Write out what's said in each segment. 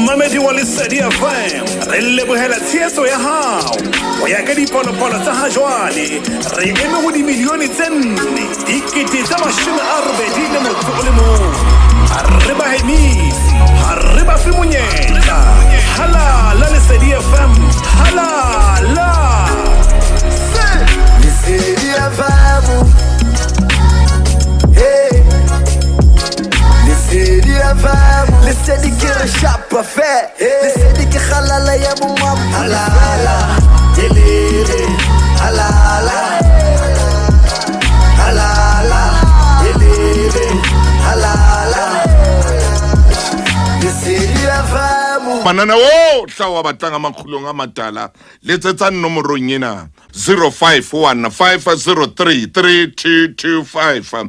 Momamedi wa Lesedi FM re lebohela tshehetso ya hao o ya ka dipolopolo tsa ha jwale re eme ho dimilione tse 4.81 re ba hemisi re ba fe monyetla halala Lesedi FM halala Lesedi FM hey Lesedi FM Lesedi ke re shapa fe Lesedi ke halala ya mongam halala elele halala halala elele halala Lesedi FM manana wo hlawa batanga Makgulong A Matala letsetsa nomorong ena 0515033225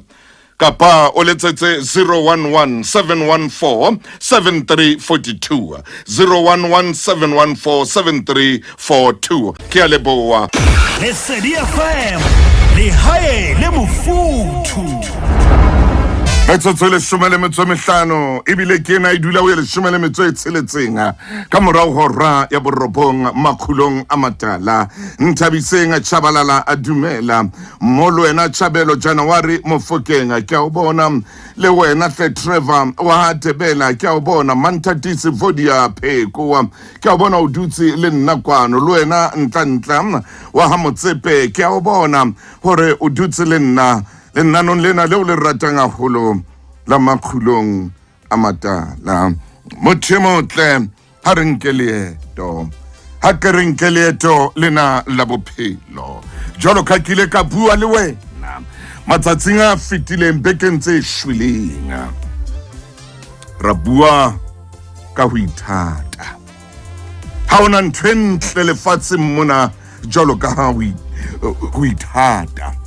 kapa o letsetse 0117147342 0117147342 ke a leboa. Lesedi FM le hae le mofuthu Metsotso le 15 ebile ke ena idula o le 16 ka morao hora ya borobong Makgulong A Matala Nthabiseng a Chabalala a dumela molo ena Chabelo January Mofokeng ke a o bona le wena hle Trevor wa Tebela ke a o bona Mantatisi Vodia Pheko ke a bona o dutse le nna kwano le wena ntla wa ha Motsepe ke a o bona hore o dutse le nna non lena leo le ratanga holo la Makgulong A Matala mothemotle ha re nkeleeto ha ke re nkeleeto lena la bophelo jalo ka kile ka bua le wena matsatsing a fitileng bekeng tse shwileng ra bua ka ho ithata ha ona ntwentle lefatsheng mona jalo ka ha ho ithata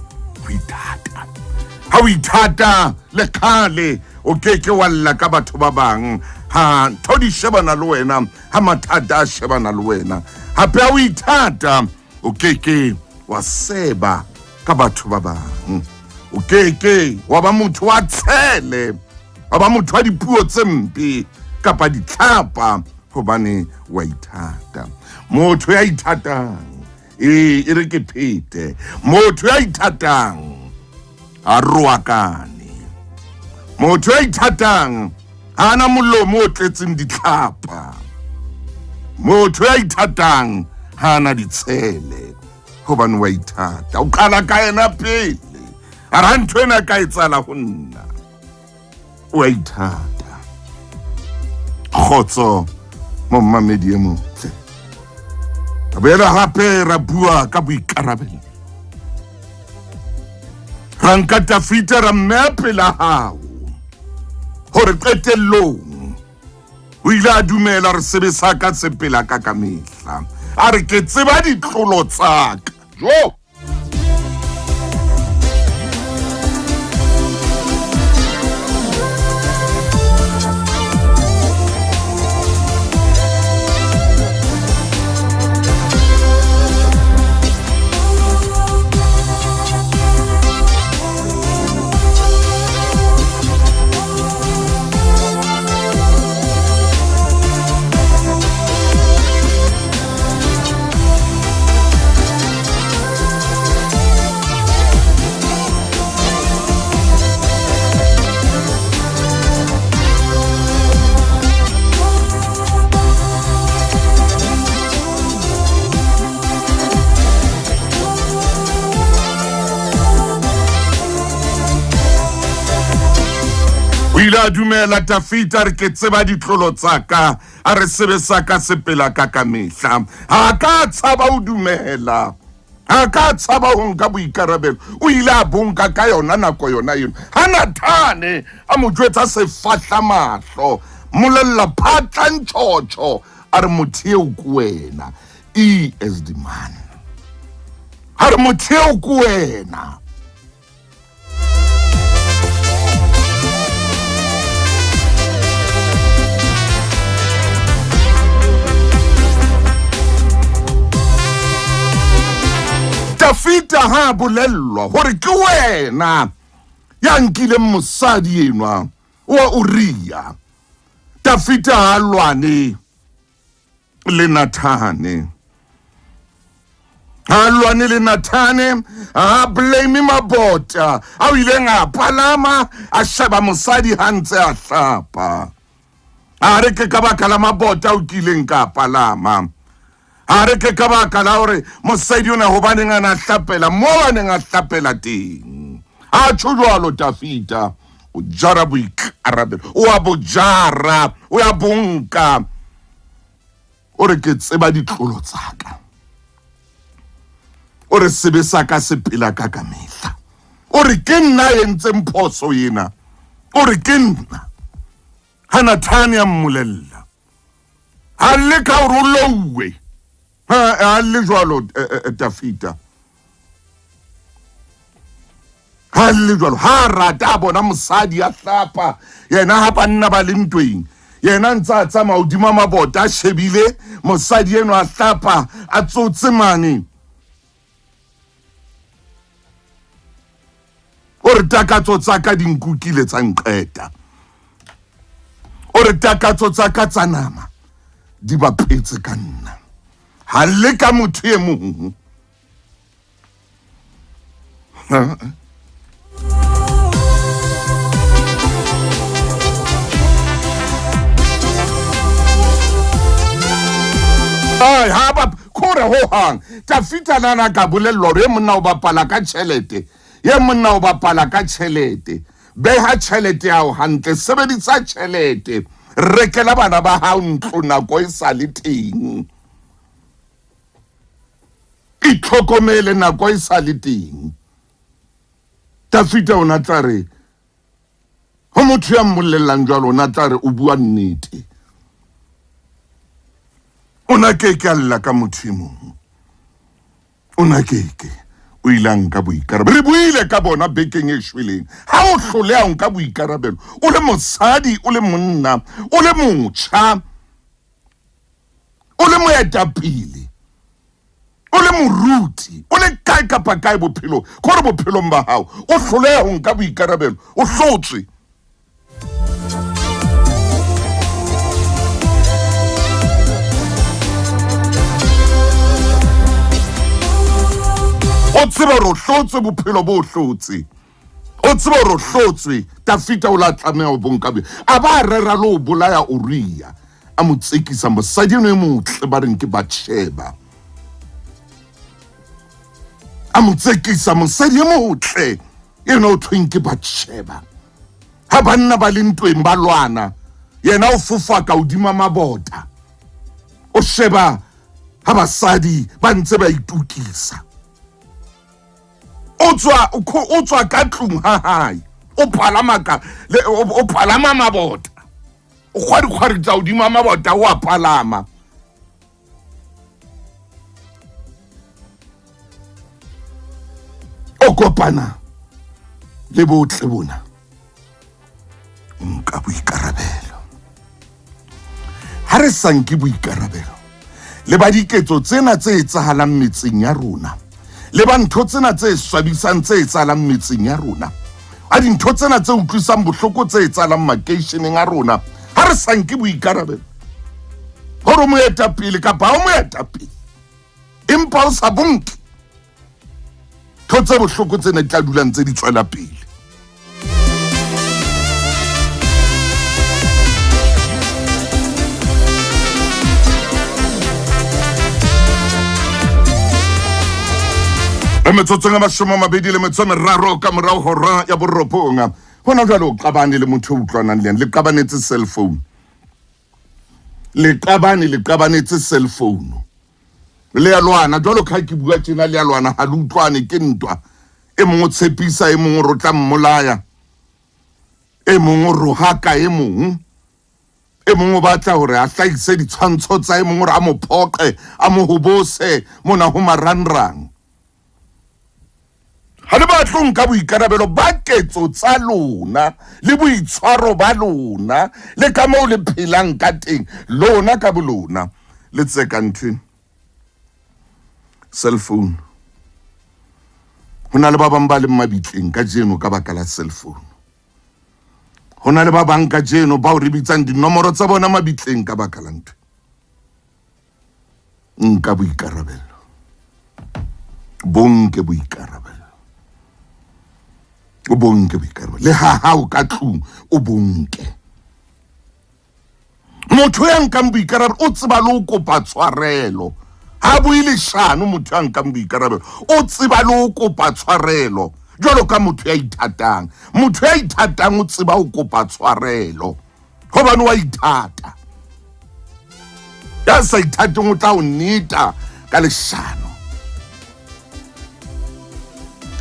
ha o ithata le khale o keke wa lla ka batho ba bang ha thodi shebana le wena ha mathata a shebana le wena hape ha o ithata o keke wa seba ka batho ba bang o keke wa ba motho wa tshele wa ba motho wa dipuo tse mpe kapa ditlhapa hobane wa ithata motho ya ithatang e re ke phete motho ya ithatang Aruakane motho ya ithatang ana molomo o tletseng ditlhapa motho ya ithatang hana ditshele hobane wa ithata o qala ka ena pele a ra ntho ena ka etsala ho nna o ithata khotso momamedi mo tle a bela hape ra bua ka boikarabelo ranka tafita ra mepe la hao hore qetellong o ile a dumela re sebetsa ka tsepela ka kamehla a re ke tseba ditlolo tsaka jo ila dumela tafita re ke tseba ditlolo tsaka a re sebetsa ka sepela ka kamehla ha ka tsaba o dumela ha ka tsaba ho nka boikarabelo o ile a bonka ka yona nako yona eno hana thane a mo jwetsa sefahla mahlo molella phatla ntshotso a re motheo ku wena as the man a re motheo ku wena Tafita ha bolellwa hore ke wena ya nkile mosadi enwa wa Uria Tafita ha lwane le Nathane. A lwane le Nathane, a blame Mabota. A ileng a palama, a sheba mosadi ha ntse a hlapa. A re ke ka baka la Mabota o kileng ka palama. A re ke ka baka la hore mosadi ona hobaneng a na hlapela mo a neng a hlapela teng. A tjho jwalo Tafita, o jara boikarabelo, o a bojara, o ya bonka. O re ke tseba ditlolo tsaka. O re sebe sa ka se phela ka kamehla. O re ke nna entseng phoso ena. O re ke nna. Ha Nathane a mmolella. Ha le ka o rouwe. Ha le jwalo Tafita. Ha le jwalo ha rata bona mosadi a hlapa. Yena ha banna ba le ntweng. Yena ntsa tsamaya hodima Mabota a shebile mosadi eno a hlapa a tsotse mane. O re takatso tsa ka di nkukile tsa nqeta. O re takatso tsa ka tsa nama di bapetse ka nna. Ha le ka motho e mong. Ai ha ba kore ho hang Tafita nana ka bolello re monna o bapala ka tjhelete. Ye monna o bapala ka tjhelete. Beha tjhelete ya o hantle, sebedisa tjhelete. Rekela bana ba hao ntlo nako e sa le teng. Itlhokomele nako e sa le teng. Tafita ona tla re ho motho ya mmolellang jwalo ona tla re o bua nnete. Ona keke alla ka motho e mong. Ona keke o ilang ka boikarabelo. Re buile ka bona bekeng e shweleng. Ha o hloleha nka boikarabelo, o le mosadi, o le monna, o le motjha, o le moetapele, o le moruti, o le kae kapa kae bophelo, kore bophelong ba hao, o hloleha nka boikarabelo, o hlotswe. O tseba hore o hlotswe bophelo bo hlotse. O tseba hore o hlotswe. Tafita o la tlameha ho bonka be. A ba rera lo bolaya Uriya. A mo tsekisa mosadi eno e motle ba reng ke Batsheba. A mo tsekisa mosadi e motle eno o thweng ke Batsheba. Ha banna ba le ntweng ba lwana, yena o fofa ka hodima Mabota. O sheba ha basadi ba ntse ba itukisa. O tswa ka tlung ha hae. O palama Mabota. O kgwari tsa hodima Mabota o a palama. O kopana le botle bona. Nka boikarabelo. Ha re sanke boikarabelo. Le ba diketso tsena tse etsahalang metseng ya rona. Le ba ntho tsena tse swabisang tse etsahalang metseng ya rona. A dintho tsena tse utlwisang bohloko tse etsahalang makeisheneng a rona. Ha re sanke boikarabelo. Hore moetapele kapa o moetapele. Empa o sa bonke. Ntho tse bohloko tsena di tla dula ntse di tswela pele. Metsotsong a mashome a mabedi le metso e meraro ka morao hora ya boropong. Hona jwale o qabane le motho o utlwanang le yena. Le qabanetse cellphone. Le qabanetse cellphone. Le ya lwana jwalo ka ke bua tjena le ya lwana ha le utlwane ke ntwa. E mong o tshepisa e mong o rotla mmolaya. E mong o rohaka e mong. E mong o batla hore a hlahise ditshwantsho tsa e mong hore a mo phoqe, a mo hobose mona ho marangrang. Ha le batlo nka boikarabelo ba ketso tsa lona le boitshwaro ba lona le ka moo le phelang ka teng lona ka bolona le tseka nthweng cellphone. Hona le ba bang ba le mabitleng ka jeno ka baka la cellphone. Hona le ba bang ka jeno ba o re bitsang dinomoro tsa bona mabitleng ka baka la ntho. nka boikarabelo, bonke boikarabelo, o bonke boikarabelo, le ha o ka tlung o bonke. Motho ya nkang boikarabelo o tseba le o kopa tshwarelo, ha buile shano motho ya nkang boikarabelo o tseba le o kopa tshwarelo, jwalo ka motho ya ithatang. Motho ya ithatang o tseba o kopa tshwarelo, hobane wa ithata. Ya sa ithateng o tla o neta ka leshano,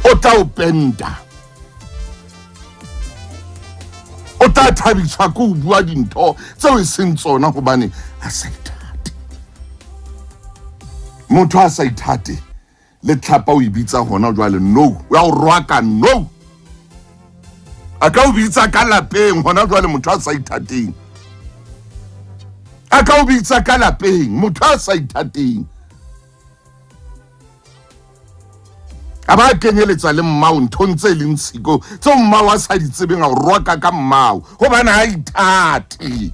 o tla o penta, o tla thabiswa ke ho bua dintho tseo e seng tsona hobane a sa ithate. Motho a sa ithate le tlhapa o ibitsa hona jwale no, ya o rwaka no. A ka o bitsa ka lapeng hona jwale motho a sa ithateng. A ka o bitsa ka lapeng motho a sa ithateng. A ba kenyeletsa le mmao nthong tse leng tshiko tseo mmao a sa di tsebeng a o rwaka ka mmao hobane ha ithate.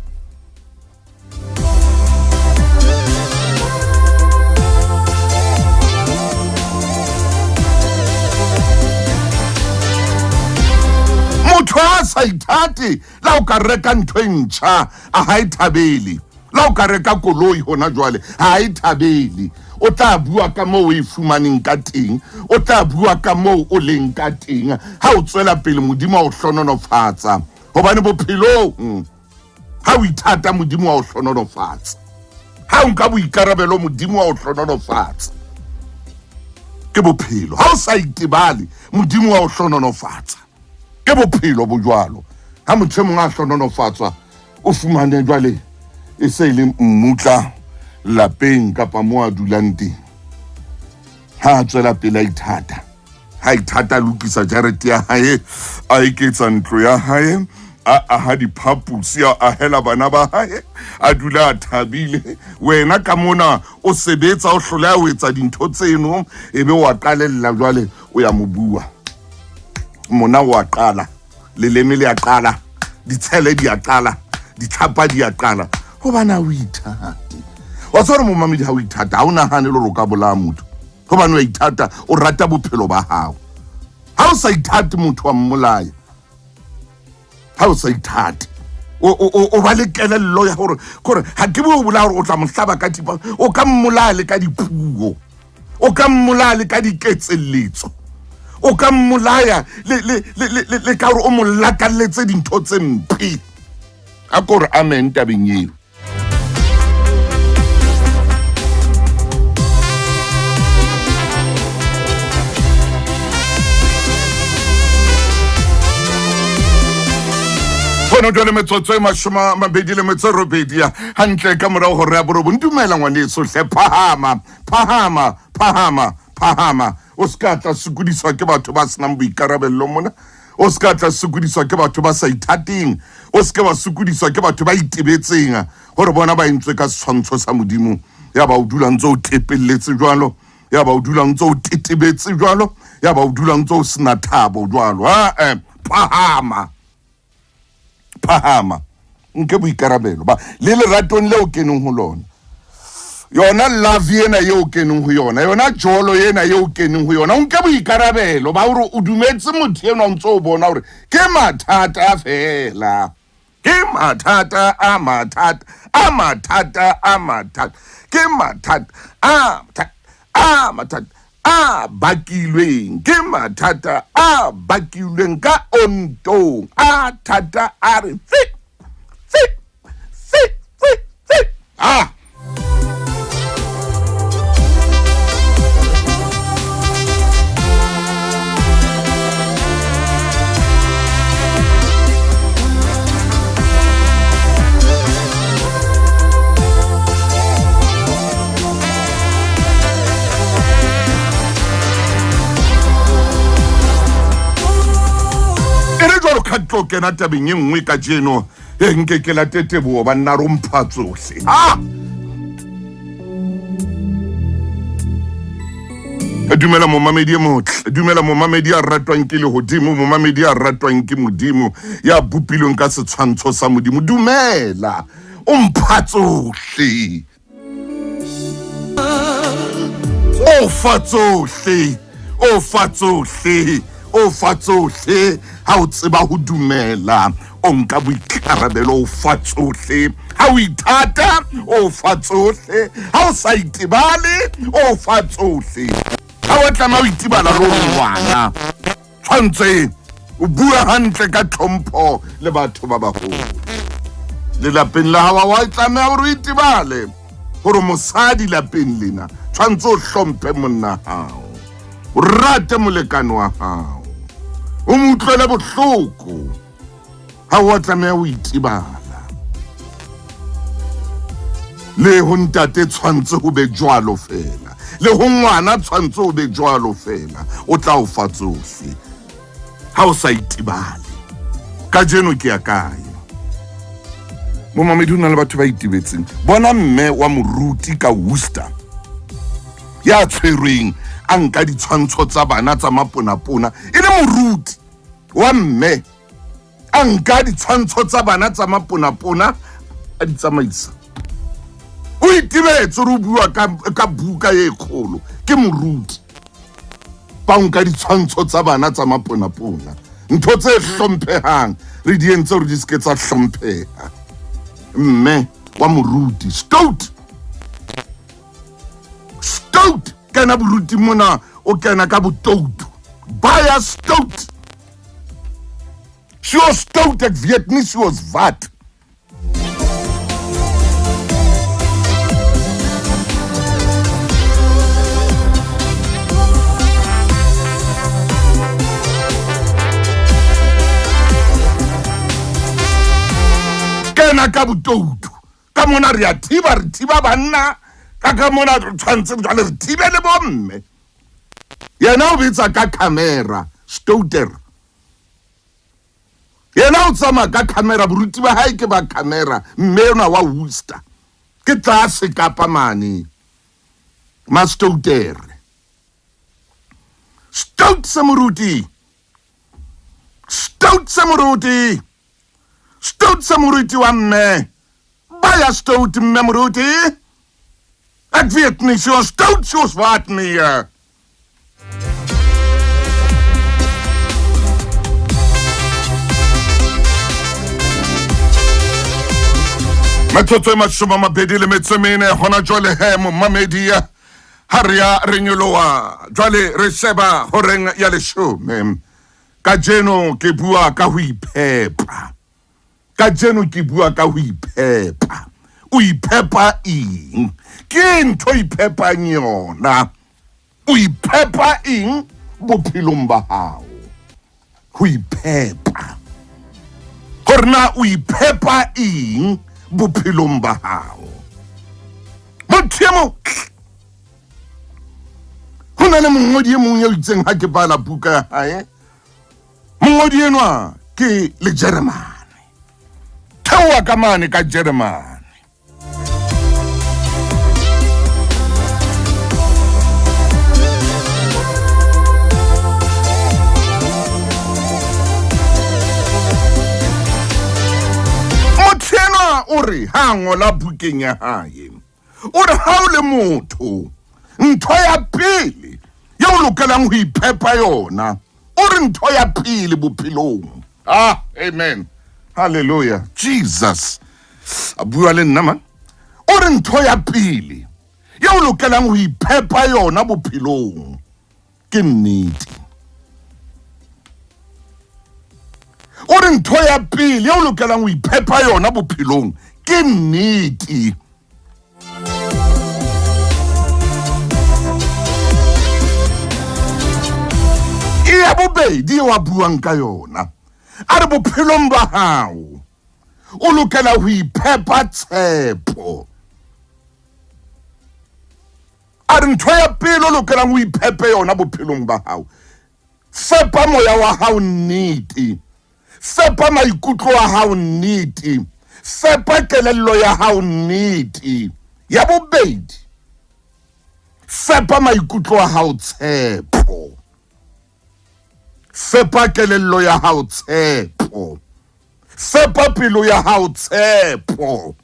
Motho a sa ithate la o ka reka ntho e ntjha a ha ithabele, la o ka reka koloi hona jwale ha ithabele. O tla bua ka moo o e fumaneng ka teng, o tla bua ka moo o leng ka teng, ha o tswela pele Modimo a o hlononofatsa, hobane bophelong ha o ithata Modimo a o hlononofatsa, ha o nka boikarabelo Modimo a o hlononofatsa. Ke bophelo ha o sa itebale Modimo a o hlononofatsa, ke bophelo bo jwalo. Ha motho mong a hlononofatswa o fumane jwale e se le mmutla lapeng kapa mo a dulang teng, ha a tswela pele a ithata, ha ithata lokisa jarete ya hae, a eketsa ntlo ya hae, a aha diphapusi, a ahela bana ba hae, a dula a thabile. Wena ka mona o sebetsa o hloleha o etsa dintho tseno, ebe wa qalella jwale o ya mobua. Mona wa qala, leleme le a qala, ditshele di a qala, ditlhapa di a qala, hobane o ithata. Wa tsore mo mamedi ha o ithata ha o nahane le roka bola motho, hobane o ithata o rata bophelo ba hao. Ha o sa ithate motho wa mmolaya, ha o sa ithate o ba le kelello ya hore ha ke bo bola hore o tla mohlaba ka thipa, o ka mmolaya le ka dipuo, o ka mmolaya le ka diketseletso, o ka mmolaya le ka hore o mo lakalletse dintho tse mpe. A kore amen tabeng eo. Bona jwale metsotso e 28 hantle ka morao hore ya borobo. Ndumela ngwaneso hle, phahama o ska tla sukudiswa ke batho ba senang boikarabello mona, o ska tla sukudiswa ke batho ba sa ithateng, o ska ba sukudiswa ke batho ba itebetseng hore bona ba entswe ka tshwantsho sa Modimo. Ya ba o dula ntse o tepelletse jwalo, ya ba o dula ntse o tetebetse jwalo, ya ba o dula ntse o sena thabo jwalo. Phahama nke boikarabelo ba le leratong leo keneng ho lona, yona love yena yeo keneng ho yona, yona jolo yena yeo keneng ho yona. Nke boikarabelo ba hore o dumetse motho ena o ntse o bona hore ke mathata fela, ke mathata ke mathata a bakilweng, ke mathata a bakilweng ka ontong, a thata a re fit. Tlo kena tabeng e nngwe ka jeno e nke ke la tetebo ba nna rompha tsohle. Dumela momamedi e motle, dumela momamedi a ratwang ke lehodimo, momamedi a ratwang ke Modimo, ya bopilweng ka setshwantsho sa Modimo. Dumela o mpha tsohle. o fa tsohle ha o tseba ho dumela o nka boikarabelo o fa tsohle ha o ithata o fa tsohle ha o sa itebale o fa tsohle ha o tla ma o itibala lo ngwana tshwantse o bua hantle ka tlhompho le batho ba baholo le lapeng la hawa wa tlameha hore o itibale hore mosadi lapeng lena tshwantse o hlomphe monna hao o rate molekane wa hao o mo utlwele bohloko ha o tlameha o itibala le ho ntate tshwantse ho be jwalo fela le ho ngwana tshwantse ho be jwalo fela o tla o fa tsohle ha o sa itibale ka jeno ke ya kae mo mamedi ho na le batho ba itibetseng bona mme wa moruti ka Worcester ya tshwerweng a nka ditshwantsho tsa bana tsa maponapona e le moruti wa mme a nka ditshwantsho tsa bana tsa maponapona a di tsamaisa o itibetse re bua ka buka e kgolo ke moruti ba nka ditshwantsho tsa bana tsa maponapona ntho tse hlomphehang re di entse re di ske tsa hlompheha mme wa moruti stout kana boruti mona o kena ka botoutu baya stout she was stout at Vietnamese she was vat kena ka botoutu ka mona re thiba banna ka mona tshwantse jwale re thibele bomme yena o bitsa ka camera stouter yena o tsama ka camera boruti ba hae ke ba camera mme yona wa Worcester ke tlase kapa mane ma stouter stout samuruti wa mme baya stout mme moruti ek weet nie, so stout soos wat nie. Metsotso e mashome mabedi le metso e mene hona jwale mo mamedi ha re ya re nyoloha jwale re sheba horeng ya leshome ka jeno ke bua ka ho iphepa o iphepa eng ke ntho iphepang yona o iphepa eng bophelong ba hao ho iphepa hore na o iphepa eng bophelong ba hao mothemo ho na le mongodi e mong ya itseng ha ke bala buka ya hae mongodi enwa ke le Jeremane theoha ka mane ka Jeremane ore ha ngola bukeng ya hae ore ha o le motho ntho ya pele ya o lokelang ho iphepa yona ore ntho ya pele bophelong amen hallelujah Jesus abua le nna man ore ntho ya pele ya o lokelang ho iphepa yona bophelong ke nnete ore ntho ya pele o lokelang ho iphepa yona bophelong ke nnete ya bobedi wa buang ka yona a re bophelong ba hao o lokela ho iphepa tshepo a re ntho ya pele o lokelang ho iphepa yona bophelong ba hao fepa moya wa hao nnete fepa maikutlo a hao nnete fepa kelello ya hao nnete ya bobedi fepa maikutlo a hao tshepo fepa kelello ya hao tshepo fepa pelo ya hao tshepo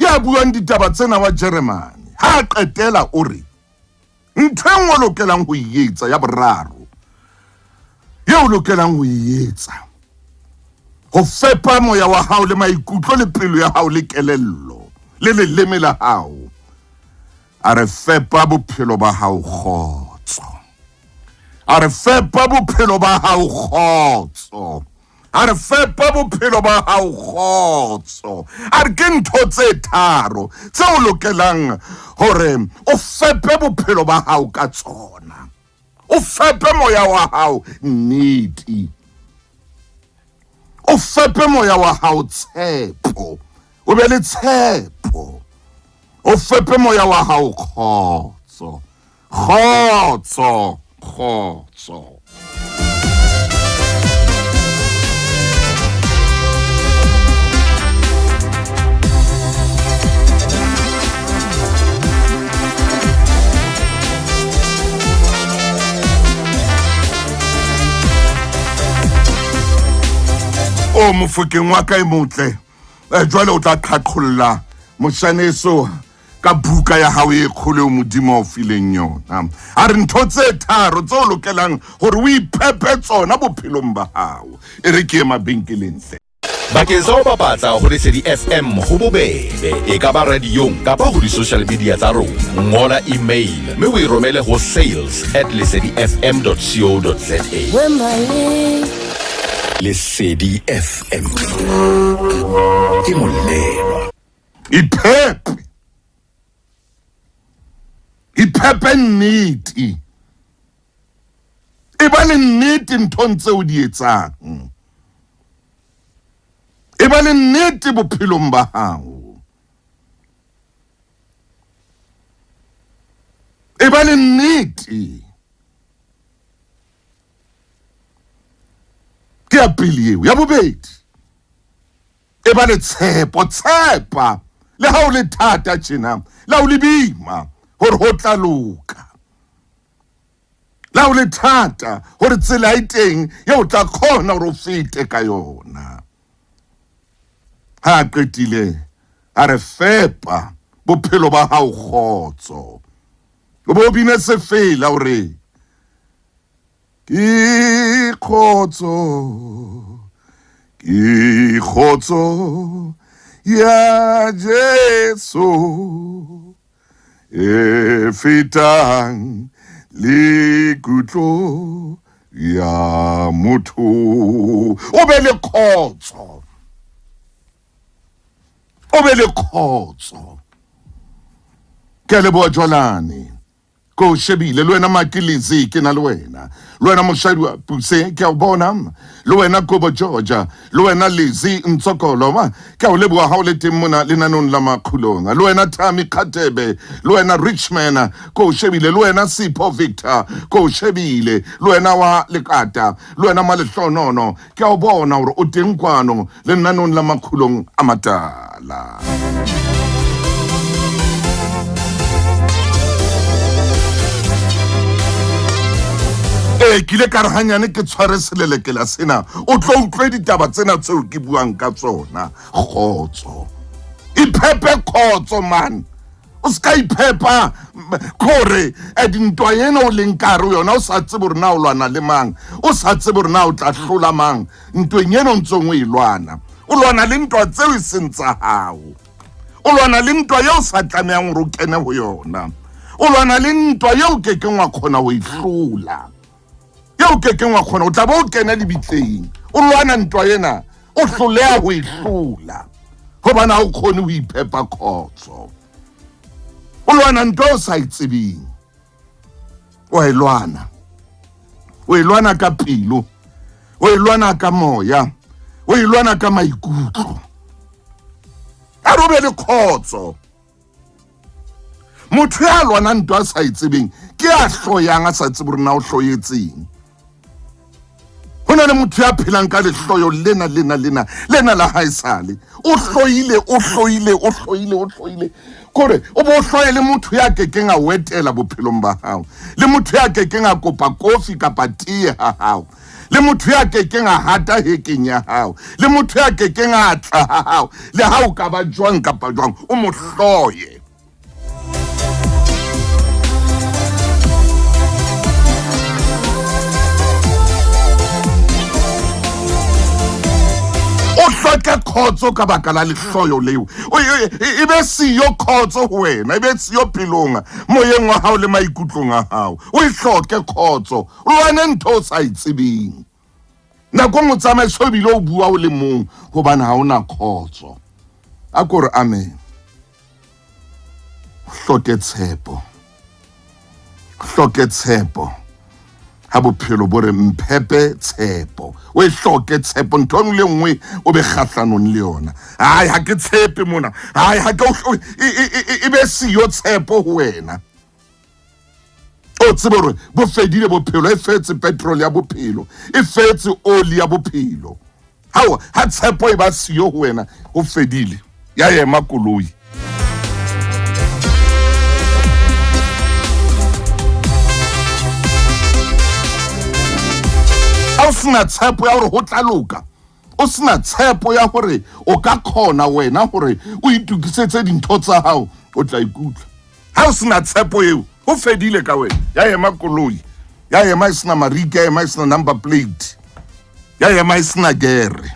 a buang ditaba tsena wa Germany ha qetela o re ntho e nngwe o lokelang ho e etsa ya boraro yeo o lokelang ho e etsa ho fepa moya wa hao le maikutlo le pelo ya hao le kelello le leleme la hao a re fepa bophelo ba hao kgotso a re fepa bophelo ba hao kgotso a re fepa bophelo ba hao kgotso a re ke ntho tse tharo tse o lokelang hore o fepe bophelo ba hao ka tsona o fepe moya wa hao nnete o fepe moya wa hao tshepo o be le tshepo o fepe moya wa hao kgotso kgotso kgotso o mofokeng wa ka e motle jwale o tla qhaqholla moshaneso ka buka ya hao e kgolo o modimo o fileng yona a re ntho tse tharo tse o lokelang hore o iphepe tsona bophelong ba hao e re ke mabenkeleng hle bakeng sa ho bapatsa ho Lesedi FM ho bobebe e ka ba radiong kapa ho di-social media tsa rona ngola email mme o e romele ho sales@lesedifm.co.za Lesedi FM ke molelwa ipepe nnete e ba le nnete nthong tse o di etsang e ba le nnete bophelong ba hao e ba le nnete ke ya pele eo ya bobedi e ba le tshepa le ha o le thata tjena la o le bima hore ho tla loka la o le thata hore tsela e teng ya o tla khona hore o fete ka yona ha qetile a re fepa bophelo ba hao kgotso o bo bine se fela hore ke kgotso ya Jesu e fetang le kutlo ya motho o be le kgotso ke le bo jolane ko shebile le wena Makilizi ke na le wena moshadi wa Puse ke a bona le wena Kobo Georgia le wena Lizzy Ntsokolo ke a o leboha ha o le teng mona le nanong la Makgulong le wena Thami Khatebe le wena Richman ko shebile le wena Sipho Victor ko shebile le wena wa Lekata le wena Malehlonono ke a o bona hore o teng kwano le nanong la Makgulong A Matala kile ka re hanyane ke tshware selelekela sena o tlo utlwe ditaba tsena tseo ke buang ka tsona kgotso ipepe kgotso man o ska ipepa kore dintwa yena o leng ka re yona o sa tsebe rena o lwana le mang o sa tsebe rena o tla hlola mang ntweng yena o ntsong o e lwana o lwana le ntwa tseo e seng tsa hao o lwana le ntwa yeo sa tlamehang hore o kene ho yona o lwana le ntwa yeo kekeng wa khona ho e hlola yeo kekeng wa khona o tla bo o kena lebitleng o lwana ntwa yena o hloleha ho e hlola hobane ha o khone ho iphepa kgotso o lwana ntwa o sa itsebeng o e lwana ka pelo o e lwana ka moya o e lwana ka maikutlo a re o be le kgotso motho ya lwana ntwa a sa itsebeng ke a hloyang a sa tsebe rena o hloyetseng ho na le motho ya phelang ka lehloyo lena la haesale o hloile kore o bo hloye le motho ya kekeng a wetela bophelong ba hao le motho ya kekeng a kopa kofi kapa tee ha hao le motho ya kekeng a hata hekeng ya hao, le motho ya kekeng a tla hao, le ha o ka ba jwang kapa jwang o mo hloye. O hloke khotso ka baka la lehloyo leo, e be siyo khotso ho wena, e be siyo pelong moyeng wa hao le maikutlong a hao. O hloke khotso, o wane ntho o sa itsebeng. Nako mo tsamaiso ebile o bua o le mong hobane ha ona khotso. A kore amen. Hloke tshepo, hloke tshepo. Ha bophelo bore mphepe tshepo, o hloke tshepo ntho le nngwe o be kgahlanong le yona. Hai ha ke tshepe mona, hai ha ke e be siyo tshepo ho wena. O tsebe hore bo fedile bophelo, e fetse petrol ya bophelo, e fetse oli ya bophelo. Ha tshepo e ba siyo ho wena, o fedile ya ema koloi. O sena tshepo ya hore ho tla loka, o sena tshepo ya hore o ka khona wena hore o itukisetse dintho tsa hao, o tla ikutlwa. Ha o sena tshepo eo, ho fedile ka wena. Ya ema koloi, ya ema e sena marika, ya ema e sena number plate, ya ema e sena gere.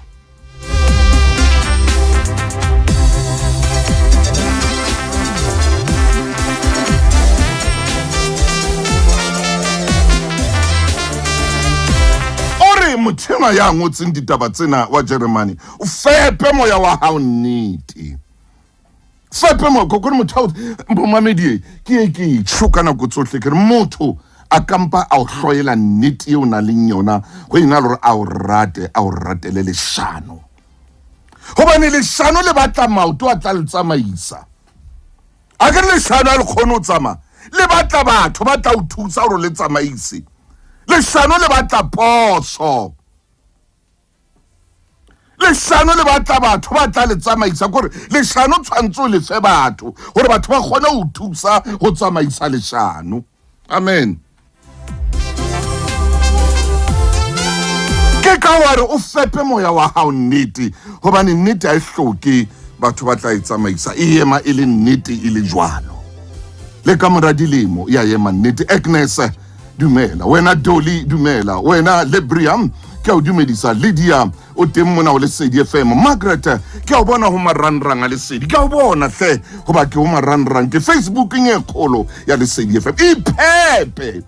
Mothema ya ngotseng ditaba tsena wa Germany, o fepe moya wa hao nnete. Fepe mo go motho bo mamedi ke tshuka na go tsohle ke motho a kampa a o hloela nnete e o na le yona go ina le a o ratele le shano. Hobane le shano le batla maoto a tla le tsamaisa. A ke le shano a le khono tsama, le batla batho ba tla o thusa hore le tsamaise. Leshano le batla poso, leshano le batla batho ba tla le tsamaisa, gore leshano tshwantse le fe batho gore batho ba kgone ho thusa go tsamaisa leshano. Amen. Ke ka ware o fepe moya wa hao nnete, hobane nnete a e hloke batho ba tla e tsamaisa, e ema e le nnete e le jwalo. Le ka mora dilemo ya ema nnete. Agnes dumela, wena Dolly dumela, wena Lebriam ke o dumedisa, Lydia o teng mona o Lesedi FM, Margaret ke o bona ho marangrang a Lesedi, ke o bona hle ho ba ke ho marangrang ke Facebook nye kholo ya Lesedi FM. Iphephe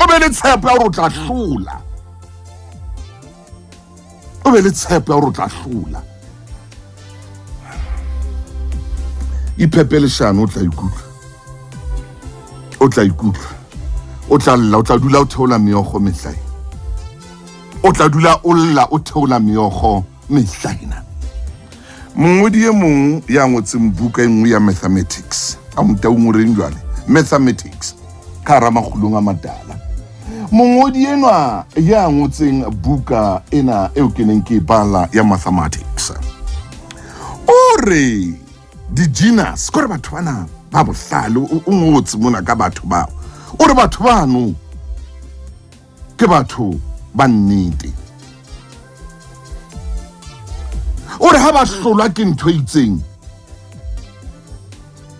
o be le tshepo ya hore o tla hlola, o be le tshepo ya hore o tla hlola. Iphephe leshano o tla ikutlwa, o tla ikutlwa, o tla lla, o tla dula o theola meogo mehlai, o tla dula o lla o theola meogo mehlaina. Mongodi e mong ya ngotseng buka engwe ya mathematics, a motau moreng jwale mathematics ka ra Makgulong A Matala. Mongodi enwa ya ngotseng buka ena e o keneng ke bala ya mathematics, o re di genius gore batho bana ba bohlalo o ngotse mona ka batho bao, o re batho bano ke batho ba nnete, o re ha ba hlolwa ke ntho e itseng,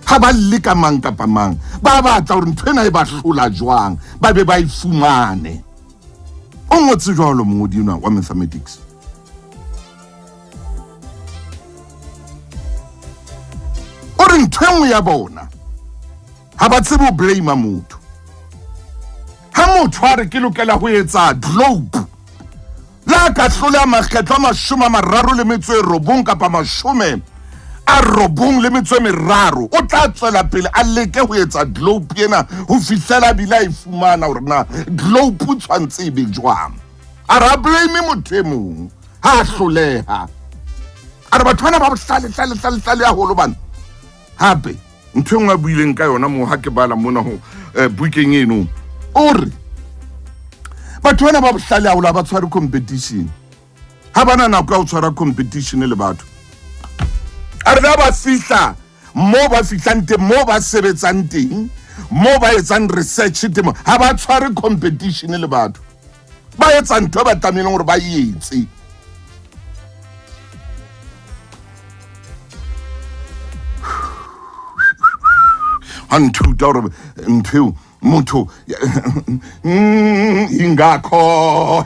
ha ba le ka mang kapa mang, ba batla hore ntho ena e ba hlola jwang, ba be ba e fumane. O ngotse jwalo mongodi ona wa mathematics. O re ntho engwe ya bona ha ba tsebe ho blame motho. Ha motho a re ke lokela ho etsa globe, la ka hlola makgetlo a 39 kapa 93, o tla tswela pele a leke ho etsa globe ena ho fihlela bila e fumana hore na globe tshwantse be jwang. A ra blame motho e mong ha hloleha, a re batho bana ba bohlale ya holo bana. Hape ntho engwe a buileng ka yona mo ha ke bala mona ho bukeng eno, o re batho bana ba bohlale haholo ha ba tshware competition, ha bana nako ya ho tshwara competition le batho. A re ba fihla mo ba fihlang teng, mo ba sebetsang teng, mo ba etsang research teng, ha ba tshware competition le batho. ba etsa ntho ba tlameileng gore ba etse. Anthuta gore ntho motho ingakho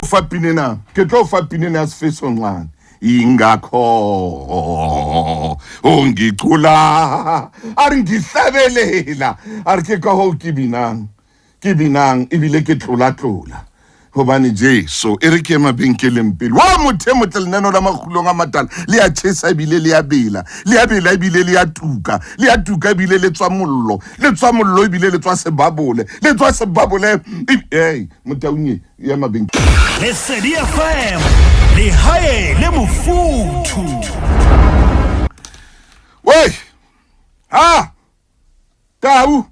fa pinena ke tlo fa pinena ya sefeso ngwana ingakho ongicula ari ngihlabelela ari ke ka ho ke binang ebile ke tlola hobane Jesu e re ke mabenkeleng pele wa motho motle lenano la Makgulong A Matala le a tshesa ebile le a bela ebile le a tuka ebile le tswa mollo ebile le tswa sebabole motaunye ya mabenkeleng. Lesedi FM le hae le mofuthu. Wei ha tau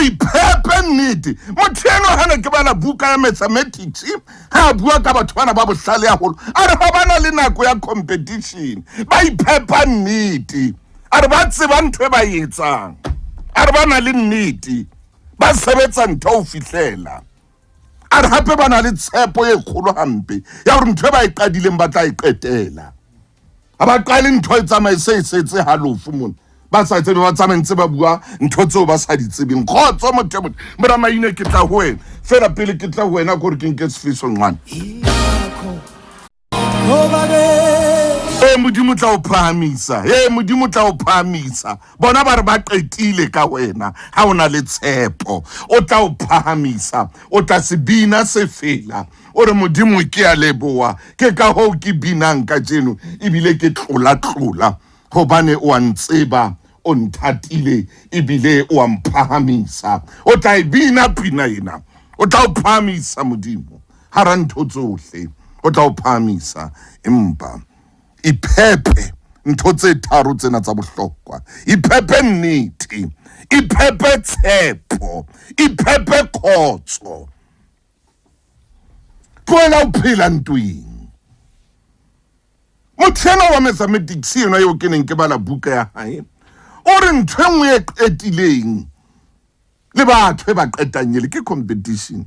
ipepe nnete motho eno hana ke bana buka ya mathematics ha bua ka batho bana ba bohlale haholo a re ba bana le nako ya competition ba ipepa nnete a re ba tseba ntho e ba etsang a re bana le nnete ba sebetsa ntho o fihlela a re hape bana le tshepo e kgolo hampe ya gore ntho e ba e qadileng ba tla e qetela a ba qale ntho e tsamaye se setse halofu mona ba sa tsebe ba tsamantse ba bua ntho tseo ba sa di tsebeng khotso motho mara maine ke tla ho wena fela pele ke tla ho wena gore ke nke sefiso ngwana modimo tla o phahamisa modimo tla o phahamisa bona ba re ba qetile ka wena ha ona le tshepo o tla o phahamisa o tla se bina se fela o re modimo ke a leboa ke ka ho ke binang ka jeno ebile ke tlola hobane o antseba o nthatile ebile o amphahamisa o tla ibina pina ena o tla o phahamisa modimo hara ntho tsohle o tla o phahamisa empa iphephe ntho tse tharo tsena tsa bohlokwa iphephe nnete iphephe tshepo iphephe khotso tloela o phela ntweng mothena wa mathematics yena yo ke neng ke bala buka ya hae o re ntho engwe e qetileng le batho ba qetanyele ke competition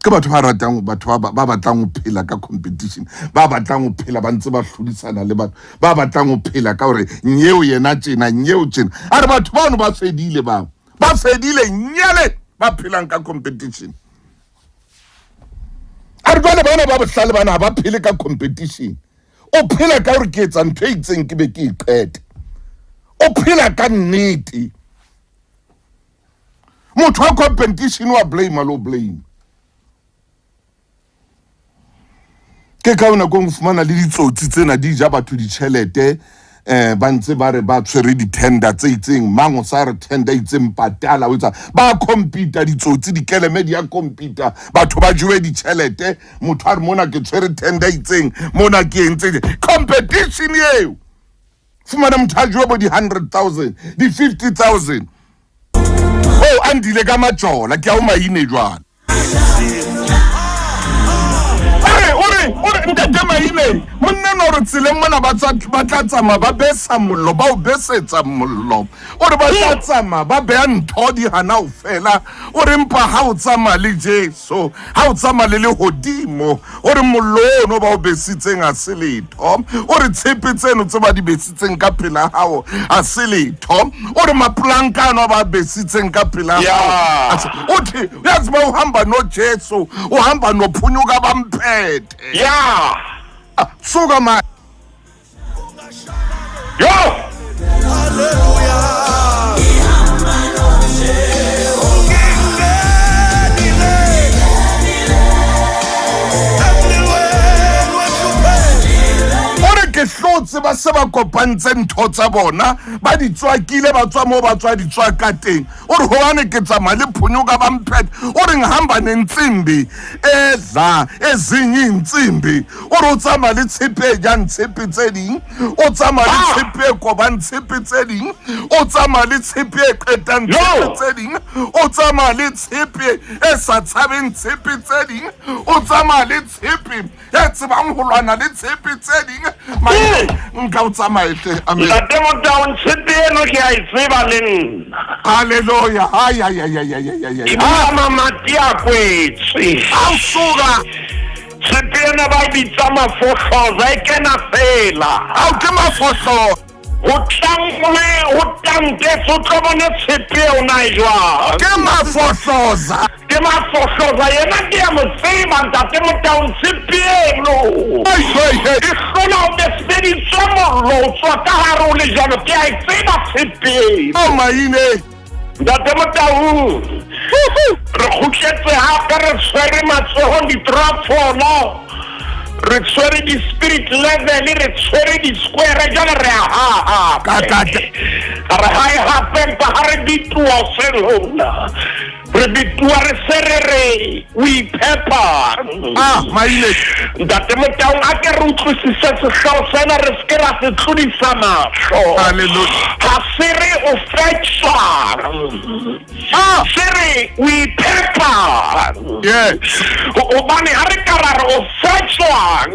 ke batho ba ratang batho ba batlang ho phela ka competition ba batlang ho phela ba ntse ba hlodisana le batho ba batlang ho phela ka hore nyeo yena tjena a re batho bano ba fedile nyele ba phelang ka competition a re bana ba bohlale bana ba phele ka competition o phela ka hore ke etsa ntho e itseng ke be ke iqete o phela ka nnete motho wa competition wa blame lo blame ke ka una go mfumana le ditsotsi tsena di ja batho ditšhelete ba ntse ba re ba tshwere di-tender tse itseng mang o sa re tender itseng patala o etsa ba compete ditsotsi dikeleme di ya compete batho ba jewe ditšhelete motho a re mona ke tshwere tender itseng mona ke entse competition eo fumana motho a jewe bo di-100,000 di-50,000 andile ka majola ke a o maine jwana ore ntate maine monna no re tseleng mona ba tla tsama ba besa mollo ba o besetsa mollo ore ba tla tsama ba beya ntho di hana o fela ore mpa ha o tsama le Jesu ha o tsama le hodimo ore mollo ono ba o besitseng a se letho ore tshepe tseno tse ba di besitseng ka phela hao a se letho ore maplanka ano ba besitseng ka phela hao uthi yazi ba uhamba no Jesu uhamba no phunyuka bamphethe suka man yo ore ke hlotse ba se ba kopantse ntho tsa bona ba di tswakile ba tswa mo ba tswa di tswaka teng o re hoane ke tsamaya le phunyoka ba mphethe o re ngihamba nentsimbi edla ezinye intsimbi o re o tsamaya le tshepe ja ntshepe tse ding o tsamaya le tshepe koba ntshepe tse ding o tsamaya le tshepe e qetang tshepe tse ding o tsamaya le tshepe e sa tshabeng tshepe tse ding o tsamaya le tshepe e tsebang ho lwana le tshepe tse ding maile nka o tsamaile amen ntate Motau tshepe eno ke a itseba le nna haleluya mamati a kwetse awusuka tshepe ena ba bitsa mafohloza e kena fela awu ke mafohlo ho tangke so tlo bona tshepe ona e jwang ke mafohloza ke mafohloza yena ke a mo tseba ntate Motau tshepe eno e hlola o besebeditswe mollo tswa ka hare o le jalo ke a e tseba tshepe o maine ntate Motau re kgutletse hape re tshwere matsohong di-trapolo re tshwere di-spirit level re tshwere di-square jale re a hape re hae hape mpa ha re bitua o se lona re bitua re se re o iphepa maine ntate Motau a ke re utlwisise sehlao sena re se ke ra se tlodisa mahlo Hallelujah. ha se re o fetsa se re o iphepa hobane ha re ka ra re o fetswang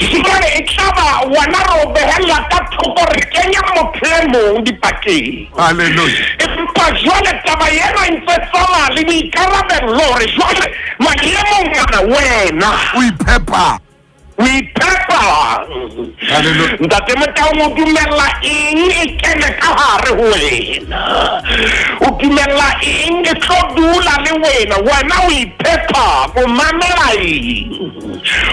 jwale e tlaba wena re o behella ka thoko re kenya motho e mong dipakeng empa jwale taba ena e ntse tsamaya le boikarabello hore jwale maemong ana wena o iphepa ntate Motau o dumella eng e kene ka hare ho wena o dumella eng e tlo dula le wena o iphepa o mamela eng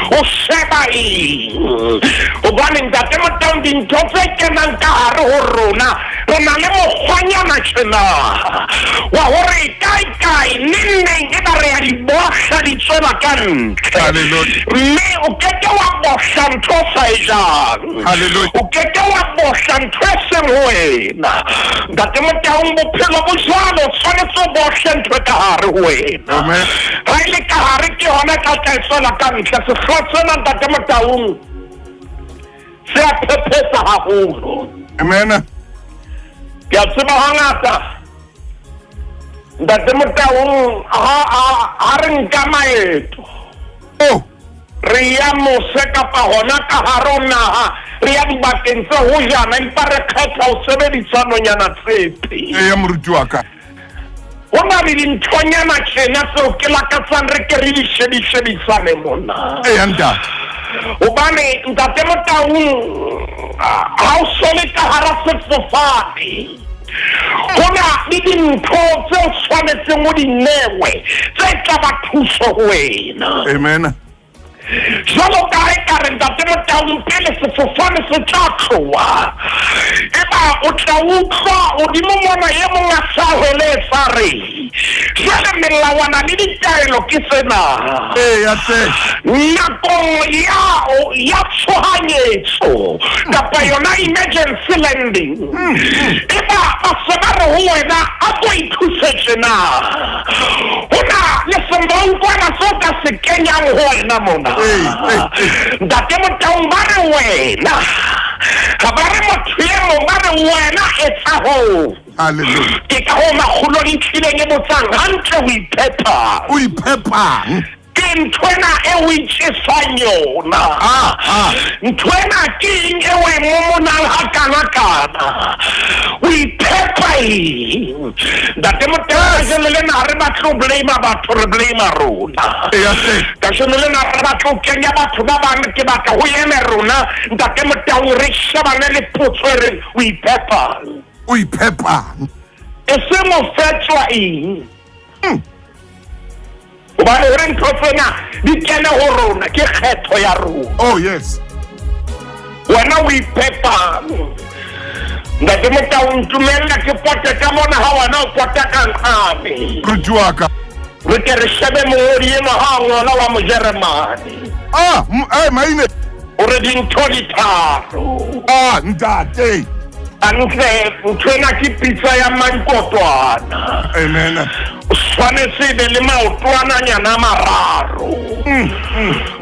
o sheba eng hobane ntate Motau dintho tse kenang ka hare ho rona re na le mokgwanyana tjena wa hore kae neng e ba re ya di bosha di tswela ka ntle mme o keke wa bosha ntho sa e jang o keke wa bosha ntho e seng wena ntate Motau bophelo bo jwalo tshwanetse o boshe ntho ka hare ho wena ha ile ka hare ke hona ka tla tswela ka ntle sehlotsena ntate Motau se a phephetsa haholo amen ke a tseba hangata ntate Motau ha re nka maeto re ya mose kapa hona ka hare ho naha re ya dibakeng tse ho jana empa re kgetha ho sebedisa nonyana tsepe ya moruti wa ka ho na le dinthonyana tjena tseo ke lakatsang re ke re di shebisane mona anta hobane ntate Motau ha o sole ka hara sefofane hona le dintho tse o tshwanetseng o di newe tse tla ba thuso ho wena amen jwalo ka e ka re ntate Motau pele sefofane se tla tloha eba o tla utlwa hodimo mona e mong a sa hweletsa re jwale melawana le ditaelo ke sena nakong ya tshohanyetso kapa yona emergency landing eba ba se ba re ho wena a ko ithuse tjena hona le semboutlwana so ka se kenyang ho wena mona ntate Motau ba re wena ga ba re motho e mong ba re wena etsa ho ke ka ho Makgulong e tlileng e botsang hantle o iphepang ke nthwena e o itjhesang yona nthwena ke eng e o e momonang hakana o iphepa eng ntate Motau jele lena re batlo blame batho re blame rona ka jele lena re batlo kenya batho ba bang ke batla ho eme rona ntate Motau re shebane le potso re o iphepa e se mo fetswa eng hobane re ntho tsena di kene ho rona ke kgetho ya rona yes wena o iphepa ntate Motau ntumella ke pote ka mona ha wena o pota ka nqane moruti wa ka re ke re shebe mongodi eno ha ngwana wa Mojeremane maine o re dintho di tharo ntate antle ntwena ke pizza ya mankotwana amen o tshwanetse be le maotwana nyana mararo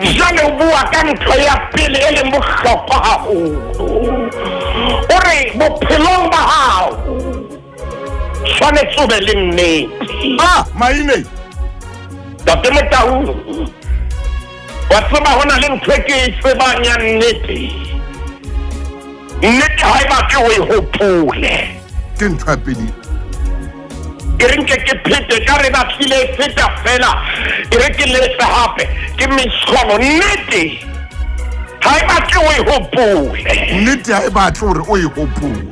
jale o bua ka ntho ya pele e leng bohlokwa haholo o re bophelong ba hao tshwanetse o be le nnete maine tate Motau wa tseba hona le ntho ke e tsebang ya nnete nnete ha e batle o e hopole ke ntho ya pele ke re nke ke phete ka re batlile e feta fela e re ke letse hape ke mesono nnete ha e batle o e hopole nnete ha e batle hore o e hopole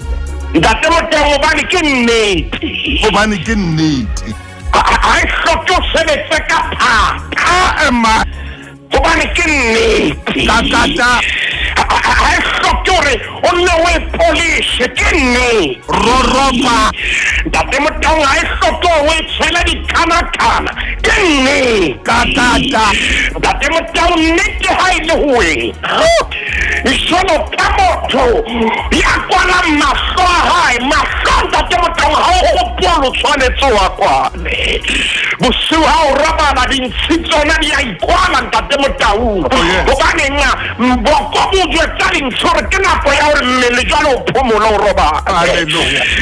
ntate Motau hobane ke nnete ha e hloke o sebetse ka phaka ema hobane ke nnete tata ha e hloke hore o nne o e polishe ke nnete roropa ntate Motau ha e hloke o e tshela dikana-kana ke nnete tata ntate Motau nnete ha e le ho wena jwalo ka motho ya kwalang mahlo a hae mahlo ntate Motau ha o hopola o tshwanetse wa kwane bosiu ha o robala dintshi tsona di a ikwala ntate Motau hobane mboko bo jwetsa dintho re ke nako ya hore mmele jwale o phomola o robale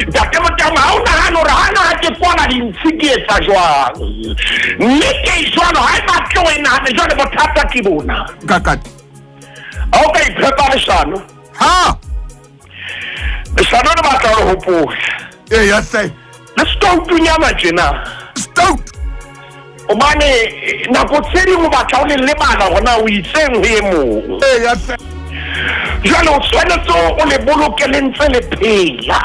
ntate Motau ha o nahane hore hana ha ke kwala dintshi ke etsa jwang nnete jwalo ha e batle o e nahane jwale bothata ke bona kakati ha o ka iphepa leshano leshano le batla le hopola ya se le stoutunyana tjena stout hobane nako tse ding o batla o le lebala gona o itseng ho e mong ya se jwale o tshwanetse o le boloke le ntse le phela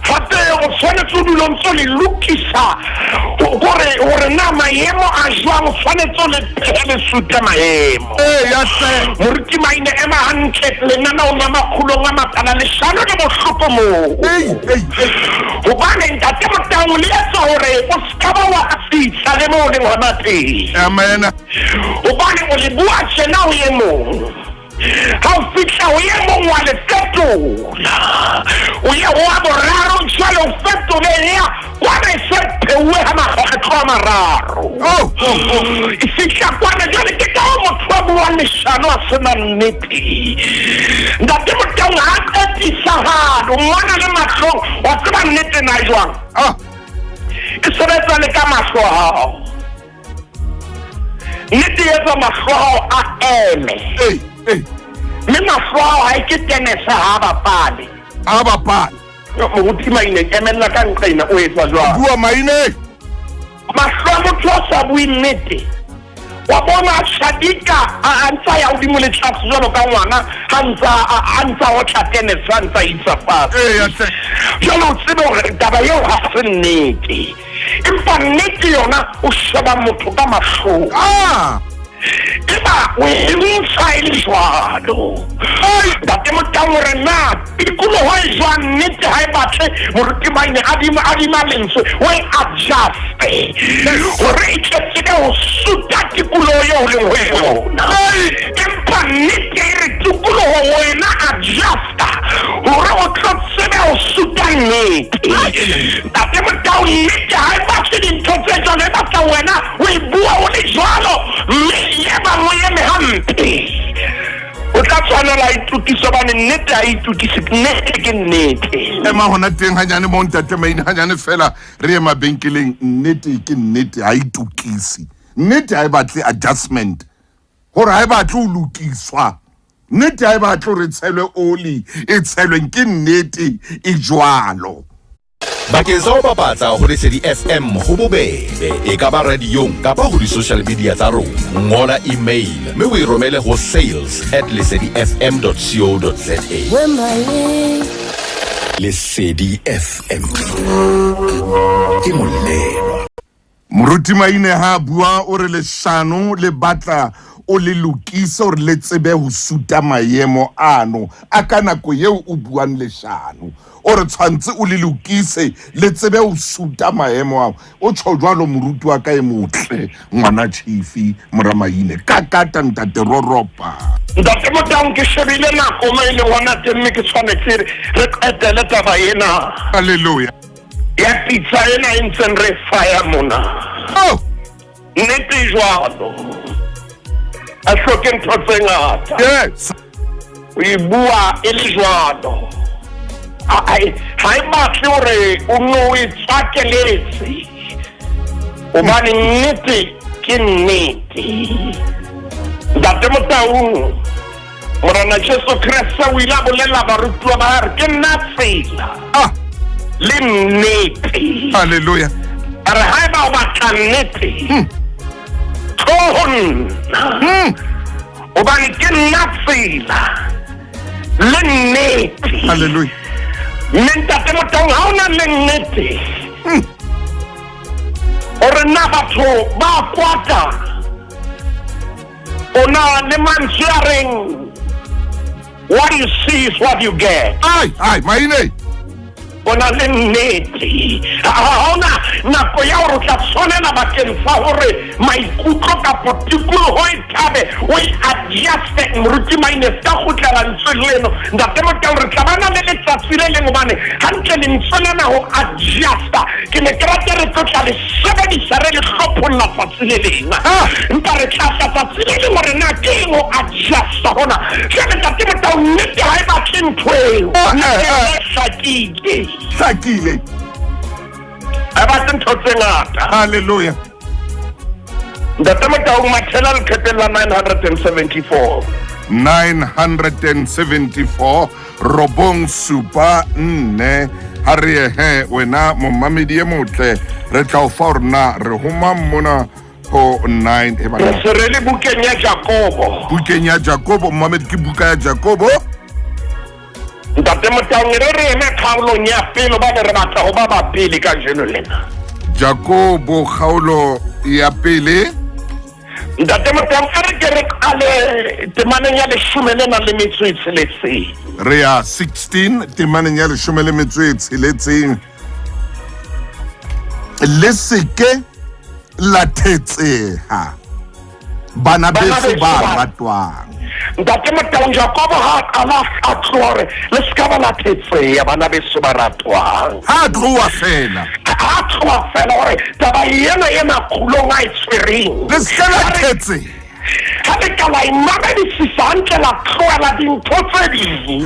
gape o tshwanetse o dula ntse o le lokisa gore na maemo a jwang o tshwanetse o le phehe le sute maemo ya se moruti maine ema hantle lenanao la Makgulong A Matala leshano le bohloko moo hobane ntate Motau le etsa hore o ska ba wa fihla le moo leng hona teng amen hobane o le bua tjena o ye mong ha o fihla o ye mong wa le fetola o ye wa boraro jwale o fetole ya kwana e se pheuwe ha makgetlo a mararo e fihla kwana jwale ke ka motho wa bua leshano a sena nnete ntate Motau ha qetisa hano ngwana le mahlong wa tseba nnete na jwang e sebetsa le ka mahlo a hao nnete etsa mahlo a hao a eme mme mahlo a hao ha e ke tenesa ha bapale moruti maine emella ka nqena o etsa jwang bua maine mahlo a motho a sa bue nnete wa bona shadika a ntsa ya hodimo le tlase jwalo ka ngwana ha ntsa ho tla tenesa a ntsa itsa fatshe ya se jwale o tsebe hore taba eo ha se nnete empa nnete yona o sheba motho ka mahlong eba o entsha e le jwalo ntate Motau hore na tikoloho e jwang nnete ha e batle moruti maine adima lentswe o e adjuste hore e tletsebe ho suta tikoloho eo leng ho yona empa nnete e re tikoloho wena adjusta hore o tlo tsebe ho suta nnete ntate Motau nnete ha e batle dintho tse jwalo e batla wena o e bua o le jwalo mme yeba mo yeme hampe o tla tshwanela itokisa bane nnete ha itokise nnete ke nnete ema hona teng hanyane mo ntate maine hanyane fela re ye mabenkeleng nnete ke nnete ha itokisi nnete ha e batle adjustment hore ha e batle o lokiswa nnete ha e batle re tshelwe oli e tshelweng ke nnete e jwalo bakeng sa ho bapatsa ho Lesedi FM ho bobebe e ka ba radiong kapa ho di-social media tsa rona ngola email mme o e romele ho sales@lesedifm.co.za Lesedi FM ke molelo moruti maine ha bua o re leshano le batla o le lokise gore le tsebe ho suta maemo ano a ka nako yeo o buang leshano o re tshwantse o le lokise le tsebe ho suta maemo ao o tsho jwalo moruti wa ka e motle ngwana Chief Moramaine ka kata ntate Roropa ntate Motang ke shebile nako mo ile ngwana temme ke tshwanetse re qetele taba ena haleluya ya pizza ena e ntseng re fire mona oh nnete jwalo a hloke ntho tse ngata yes o e bua e le jwalo ha e batle hore o no e tsakeletse o bane nnete ke nnete ntate Motang morana Jesu Kriste o ile a bolela barutwa ba re ke nna tsela le nnete haleluya re ha ba o batla nnete o bane ke nna tsela le nnete haleluya ntate Motang ha ona le nnete o re nna batho ba kwata ona le mantswe a reng what you see is what you get ai maine ona le nnete ha ona nako ya hore o tla tshwanela bakeng sa hore maikutlo kapo tikoloho e thabe o e adjust moruti Maine ka go tlela ntse leno ntate Motang re tlabana le letsatsi le leng bane hantle le ntselana ho adjust ke ne ke rata re tlotla le sebedisa re le hlopholla fatsi le leng empa re tlasa fatsi le leng hore na ke ho adjust hona jwale ntate Motang nnete ha e batle ntho eo sakile abatle ntho tse ngata haleluya ntate Motang mathela le kgetella 974 robong supa nne ha re he wena momamedi e motle re tla o fa rena re homa mona ho 9 e ba re se re le bukeng ya Jakobo momamedi ke buka ya Jakobo ntate Motang re eme kgaolong ya pele ba re batla ho ba ba pele ka jeno lena Jakobo kgaolo ya pele ntate Motang re ke re ale temaneng ya 16 re ya 16 temaneng ya 16 le seke la thetseha bana beso ba ratwang ntate Motang Jakobo ha ala atlore le ska ba la thetseha bana beso ba ratwang ha tloa fela hore taba ena e Makgulong a itshwereng le ska la thetse ha le ka la imamedisisa hantle la tloela dintho tse ding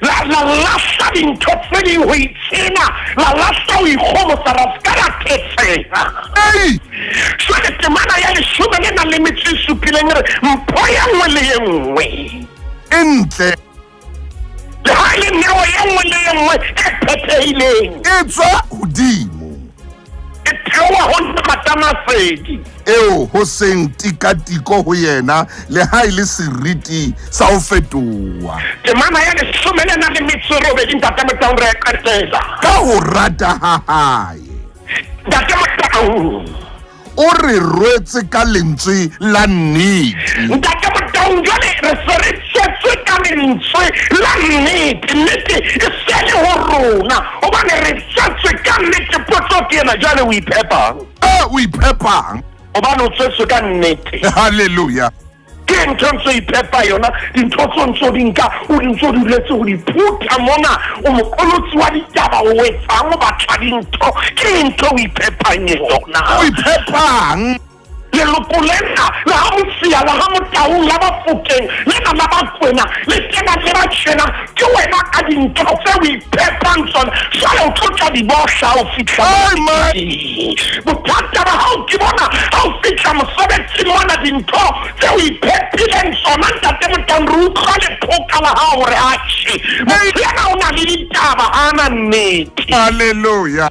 la lasa dintho tse ding ho itsena la lasa ho ikgomosa ra ska la thetseha jwale temana ya 17 re mpho ya nngwe le e nngwe entle le ha le neo ya nngwe le e nngwe e phethehileng e tswa hodimo e theoha ho Matamasedi eo ho seng tikatiko ho yena le ha ile seriti sa ho fetoha temana ya 18 ntate Motang re qetela ka ho rata ha hae ntate Motang o re rwetse ka lentswe la nnete ntate Motang jwale re se re tshetse ka lentswe la nnete e sele ho rona hobane re tshetse ka nnete potso ke ena jwale o iphepang o iphepang hobane o tshetse ka nnete haleluya ke ntho ntse iphepa yona dintho tsontso di nka o dintso di letse ho diphutha mona o mokolotsi wa ditaba o etsang o batla dintho ke ntho o iphepang yona o iphepang leloko lena la ha Mosia la ha Motaung la Bafokeng lena la Bakwena le tena le Batjhena ke wena ka dintho tse o iphepang tsona jwale o tlotla di bosha o fihla bothata ba hao ke bona ha o fihla mosebetsing mona dintho tse o iphepileng tsona ntate Motang re utlwa lephoka la hao hore atjhe mophena o na le ditaba hana nnete haleluya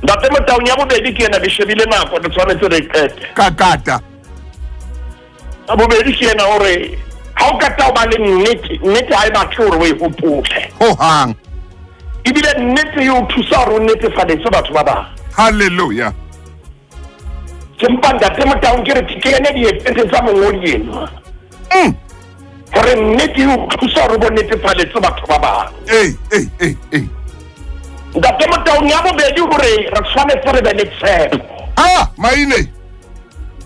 ntate Motang ya bobedi ke ena le shebile nako re tshwanetse re qete kakata a bobedi ke ena hore ha o kata o ba le nnete ha e batle hore o e hopole ho hang ebile nnete yo thusa hore o netefadetse batho ba bang haleluya Sempa ntate Motaung ke re ke ene di etsetse tsa mongodi eno. Gore nnete o thusa re bo netefaletse batho ba bang. Ntate Motaung ya bobedi gore re tshwanetse re be le tshepo. Maine.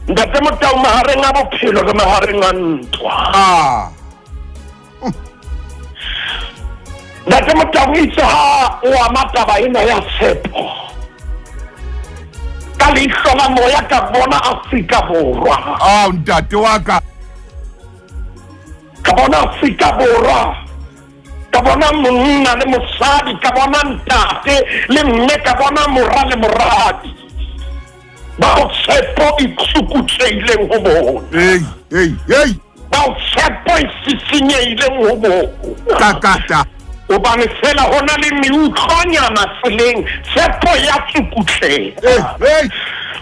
Ntate Motaung mahareng a bophelo le mahareng a ntwa. Ntate Motaung itse ha o amataba ena ya tshepo. Ka leihlo la moya ka bona Afrika Borwa. Ntate wa ka. Ka bona Afrika Borwa. Ka bona monna le mosadi, ka bona ntate le mme, ka bona morra le moradi. Ba o tshepo e tsukutseileng ho bona. Ba o tshepo e sisinyeileng ho bona. Kata. Obane fela hona le miutlonyana tseleng, tshepo ya tsukutleha.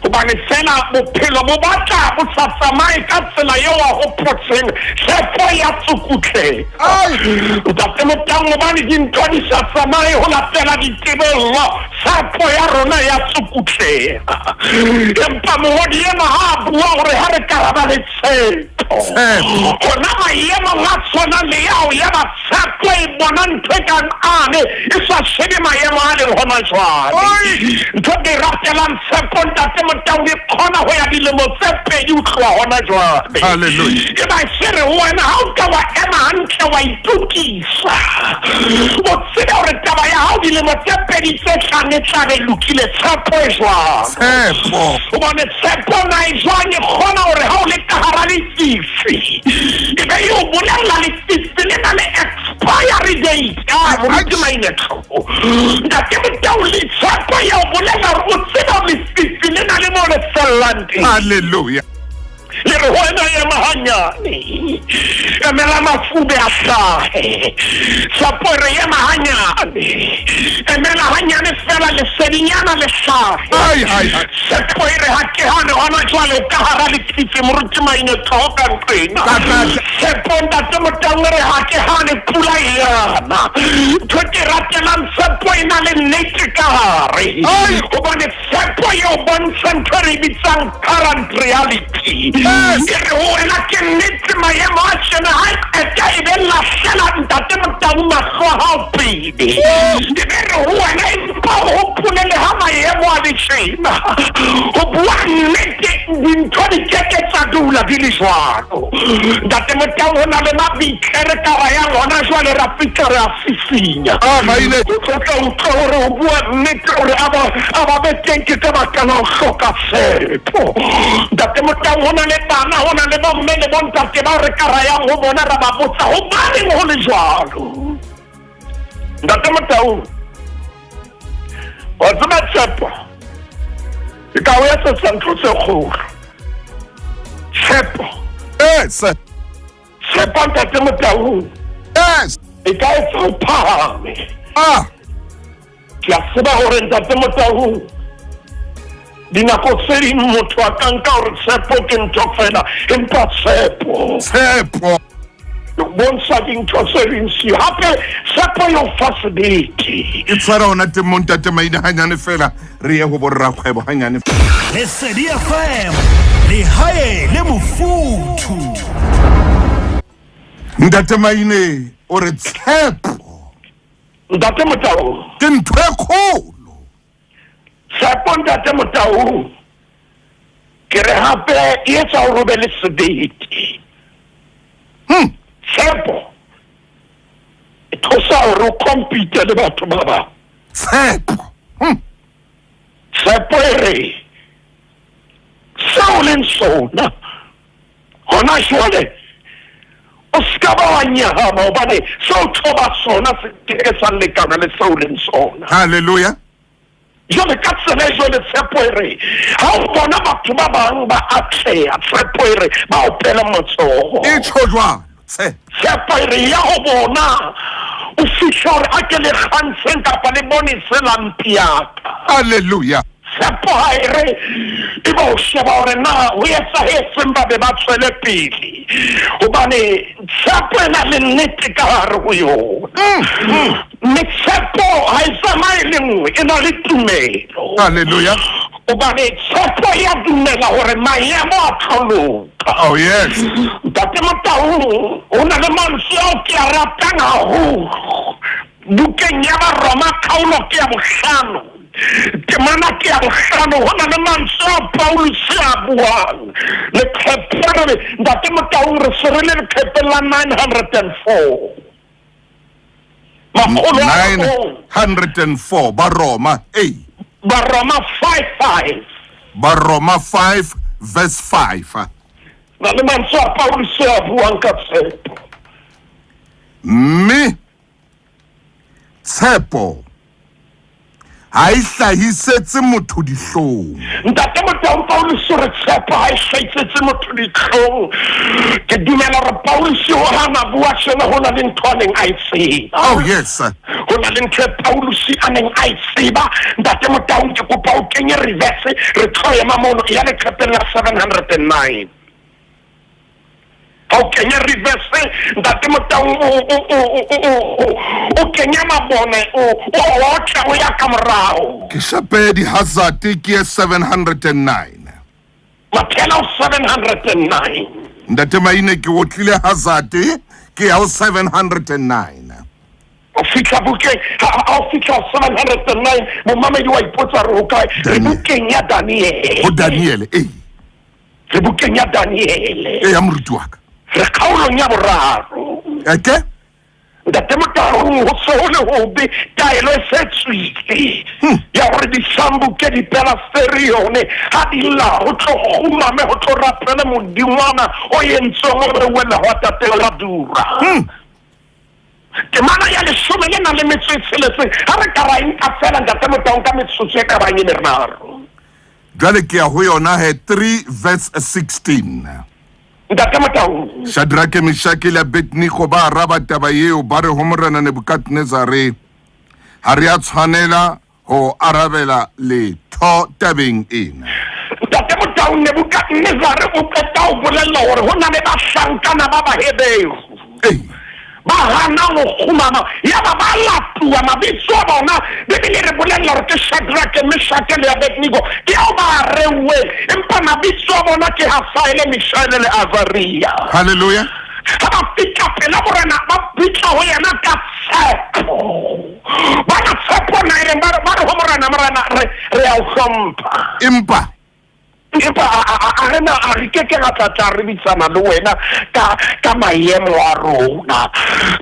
Obane fela bophelo bo batla bo sa tsamaye ka tsela eo wa hopotseng, tshepo ya tsukutleha. Ntate Motaung obane dintho di sa tsamaye ho latela ditebello, tshepo ya rona ya tsukutleha. Empa mohodi ena ha bua hore ha re karaba le tshepo. Hona maemo a tshwana le ao ya ba tshepo e bona ntho e kang ane e sa shebe maemo a leng hona jwale. Ntho ke ratelang tshepo Ntate Motaung e kgona ho ya dilemo tse pedi ho tloha hona jwale. Hallelujah. Ke ba sere wena ha o ka wa ema hantle wa itukisa, o tsebe hore taba ya hao dilemo tse pedi tse hlano e tlabe e lokile. Tshepo e jwang? Tshepo. Hobane tshepo na e jwang e kgona hore ha o le ka hara lefifi ebe e o bolella lefifi le na le expiry date. Moruti Mainetho, Ntate Motaung le tshepo ya o bolella hore o tsebe hore lefifi le na le mo le fellang teng. Hallelujah. Le re ho ena ema hanyane, emela mafube a hlahe. Tshepo re ema hanyane, emela hanyane fela lesedinyana le hlahe. Tshepo re ha ke hane hona jwale o ka hara lefifi Moruti Mainetho o ka nqena. Tshepo Ntate Motaung re ha ke hane pula yana. Ntho ke ratelang tshepo e na le nnete ka hare. Hobane tshepo eo bontsha ntho re bitsang current reality. Ke re ho wena ke nnete maemo a tjena ha e ka e be lahlela Ntate Motaung mahlo a hao pele. Ke re ho wena empa o hopole le ha maemo a le tjena, ho bua nnete dintho di keke tsa dula di le jwalo. Ntate Motaung ho na le mabitlere taba ya lona jwale ra fihla re a fifinya. Maine. O tla utlwa hore ho bua nnete hore a ba be teng ke ka baka la ho hloka tshepo. Ntate Motaung ho na le bana, ho na le bomme le bontate ba re ka rayang ho bona ra ba botsa hobaneng ho le jwalo. Ntate Motaung wa tseba tshepo e ka o etsetsa ntho tse kgolo. Tshepo tshepo Ntate Motaung e ka etsa o phahame. Ke a tseba hore Ntate Motaung dinako tse ding motho a ka nka hore tshepo ke ntho fela, empa tshepo bontsha dintho tse ding si hape tshepo eo fa sebete. E tshwara ona temong Ntate Maine hanyane fela re ye ho borrakgwebo hanyane. Lesedi FM le hae le mofuthu. Ntate Maine o re tshepo Ntate Motaung ke ntho e kgolo. tshepo Ntate Motaung ke re hape e etsa hore o be le sebete. Tshepo e thusa hore o compete le batho ba bang. Tshepo e re seo leng sona hona jwale o ska ba wa nyahama hobane seo thoba sona se ke sa lekana le seo leng sona. Hallelujah. Jwale ka tsela e jwale tshepo e re ha o bona batho ba bang ba atleha, tshepo e re ba o pela matsoho. E tjho jwalo tshepo e re ya ho bona o fihla hore a ke le kgantsheng kapa le bone se lampi yaka. Hallelujah. Tshepo ha e re e ba o sheba hore na o etsahetseng ba be ba tswele pele, hobane tshepo e na le nnete ka hare ho yona. Mme tshepo ha e tsamaye le nngwe, e na le tumelo. Hallelujah. Obane tshepo ya dumela hore maemo a tlholoka. Oh yes. Ntate Motaung o na le mantswe ao ke a ratang haholo. Bukeng ya Baroma kgaolo ke ya 5. Temana ke ya 5 ho na le mantswe a Paulus a buang. Leqephe ntate Motaung re serile leqephe la 904. 904 Baroma Baroma 5:5. Baroma 5 verse 5. Na le mantswe a Paulus a buang ka tshepo. Mme tshepo ha e hlahisetse motho dihlong. Ntate Motaung Paulus re tshepo ha e hlahisetse motho ditlhong. Ke dumela re Paulus ho hana bua tsena ho na le ntho a neng a e tseba. Oh yes. Ho na le ntho Paulus a neng a e tseba. Ntate Motaung ke kopa o kenye reverse re tloye mamono ya leqephe la 709. Okay, reverse ntate Motaung o kenya mabone o tla o ya ka morao. Ke shape di hazard ke 709. Maphela 709. Ntate Maine ke o tlile hazard ke ya 709. O fitla bukeng ha o fitla 709 mo mamedi wa ipotsa re o kae re bukeng ya Daniel. O Daniel Re bukeng ya Daniel. ya moruti wa ka. Re kgaolong ya boraro. Eke? Ntate Motaung ho se ho le hobe taelo e se tswile ya hore disambuke di pela sterione ha di la ho tlo khumame ho tlo rapela modingwana o yentsong re wela ho tatela dura. Ke mana ya le shome le na le metswetseletse ha re ka ra inka fela ntate Motaung ka metsotso e ka bang e meraro. Jwale ke ya ho yona 3 verse 16. Ntate Motaung Shadrake, Meshaki le Abednego ba araba taba eo ba re ho morena Nebukadnezare ha re a tshwanela ho arabela letho tabeng ena. Ntate Motaung Nebukadnezare o qeta ho bolella hore ho na le bahlankana ba bahebeo ba hana ho khumama ya ba lapuwa mabitso a bona bebile re bolella hore ke Shadrake, Meshaki le Abednego ke o ba rewe empa mabitso a bona ke Hasaele, Mishael le Azaria. Hallelujah. Ba fika pela borena ba bitsa ho yena ka tshepo. Ba na tshepo na ere ba re ho morena re a hlompha. Impa Arena a re ke ga tla re bitsana le wena ka maemo a rona.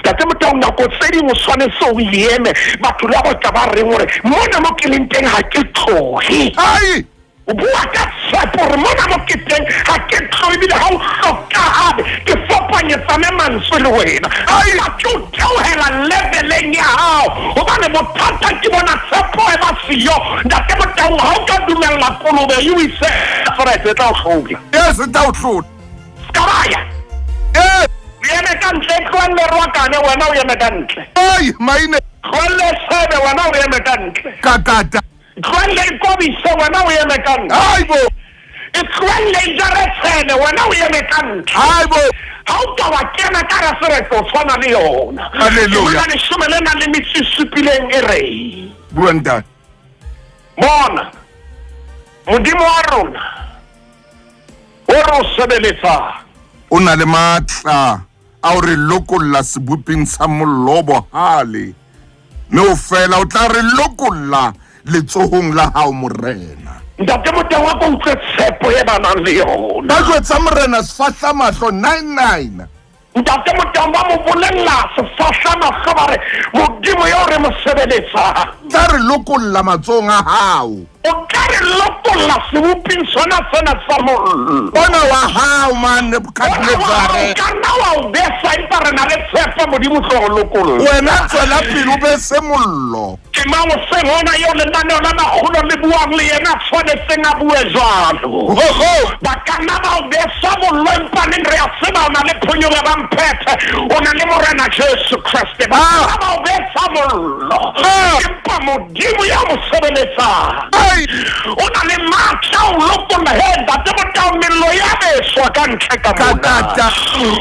Tate Motaung nako tse dingwe tshwanetse o eme batho la go tla ba reng gore mona mo ke leng teng ha ke tloge. O bua ka tshepo gore mona mo ke teng ha ke tloge ebile ha o hlokahale ke fapanyetsane mantswe le wena. Ba ke o theohela leveleng ya hao gobane bothata ke bona tshepo e ba siyo. Tate Motaung ha o ka dumella kolobe e o ise Frete tla o hlotla. Yes, tla o hlotla. Skabaya. Yeme ka ntle tloelle rwakane wena o yeme ka ntle. Maine. Tloelle sebe wena o yeme ka ntle. Kakata. Tloelle ikobise wena o yeme ka ntle. Haibo. Tloelle ijaretsene wena o yeme ka ntle. Haibo. Ha o ka wa kena ka ra sereto tshwana le yona. Hallelujah. Ke shome le na le metsi supileng e rei. Buanda. Bona. Modimo wa rona. O re o sebeletsa. O na le matla a o re lokolla seboping sa mollo hale. Me o fela o tla re lokolla letsohong la hao morena. Ntate Motaung wa go utlwe tshepo e ba nang le yona. Ba jwetsa morena sefahla mahlo 99. Ntate Motaung ba mo bolella sefahla mahlo ba re modimo yo re mo sebeletsa. Tla re lokolla matsohong a hao. O tla re lokolla seboping sona sa mollo. Bona wa hao man Nebukadnezare. Ka nna wa o besa empa re na le tshepo modimo tlo go lokolla. Wena tswela pele o be se mollo. Ke mang o se hona yo lenaneo la magolo le buang le yena tshwanetseng a bue jalo. Ba ka nna ba o besa mollo empa neng re a tseba o na le phonyo ya bamphethe o na le morena Jesu Kriste. Ba ka nna ba o besa mollo empa modimo ya mo sebeletsang o na le matla o lokolla Ntate Motaung mello ya beswa ka ntle ka mona.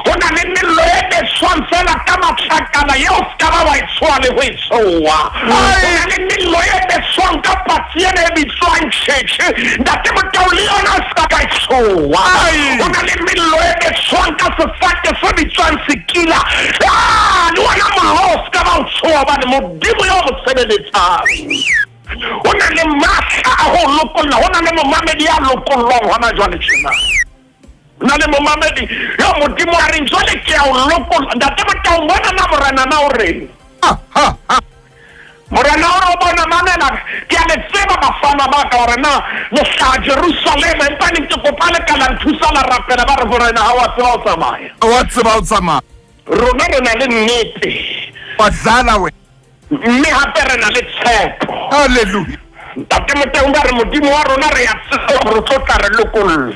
O na le mello e beswang fela ka matlakala yeo ska ba wa tswa le ho itsoa ona le mello e beswang ka patsi ena e bitswang tjhetjhe ntate Motau le yona ska ka itsoa ona le mello e beswang ka sefate se bitswang sekila le wona mollo ska ba utsoa ba le Modimo yo mo sebeletsang ona le matla a ho lokolla ona le momamedi ya lokollong hona jwale tjena na le momamedi yo Modimo a re jwale ke a o lokolla ntate Motau bona na morena na o reng morena o bona mamela ke a le tseba bafana ba ka hore na le sa Jerusalem empa ne ke kopale ka la nthusa la rapela ba re morena ha wa tseba o tsamaya rona re na le nnete wa dlala we mme hape re na le tshepo haleluya ntate Motau ba re Modimo wa rona re ya tshepa re tla re lokolla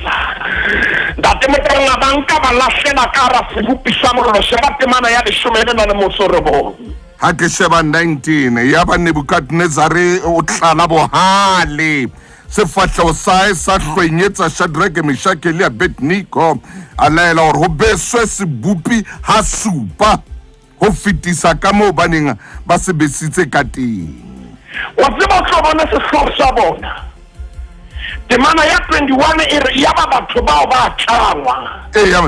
ntate Motau nga banka ba lahlela ka ra sebupi sa morolo sheba temana ya 19 ha ke sheba 19 ya ba Nebukadnezare o tlala bohale sefatlhego sae sa hlwenyetsa Shadrake, Meshake le Abednego a laela gore go beswe sebupi ha supa go fetisa ka moo ba neng ba se besitse ka teng wa tseba tlo bona sehlogo sa bona temana ya 21 e re ya ba batho bao ba tlangwa ya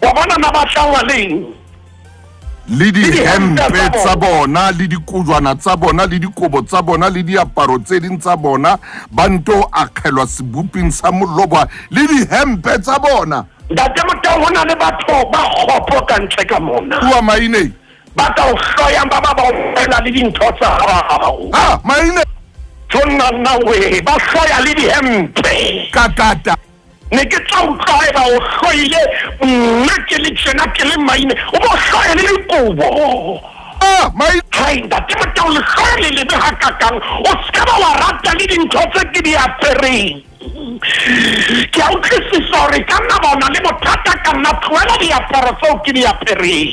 wa bona na ba tlangwa leng le dihempe tsa bona le dikojwana tsa bona le dikobo tsa bona le diaparo tse ding tsa bona ba nto akgelwa sebuping sa molobwa le dihempe tsa bona ntate Motau hona le batho ba kgopo ka ntle ka mona bua Maine ba ka o hloyang ba ba ofela le dintho tsa hao Maine tsona na we ba hloya le dihempe kakata ne ke tla utlwa e ba o hloile nna ke le tjena ke le Maine o bo hloya le dikobo Maine hai ntate Motau le hloya le lebe hakakang o ska ba wa rata le dintho tse ke di apereng ke a utlwisisa hore ka nna bona le bothata ka nna tlohela diaparo tseo ke di apereng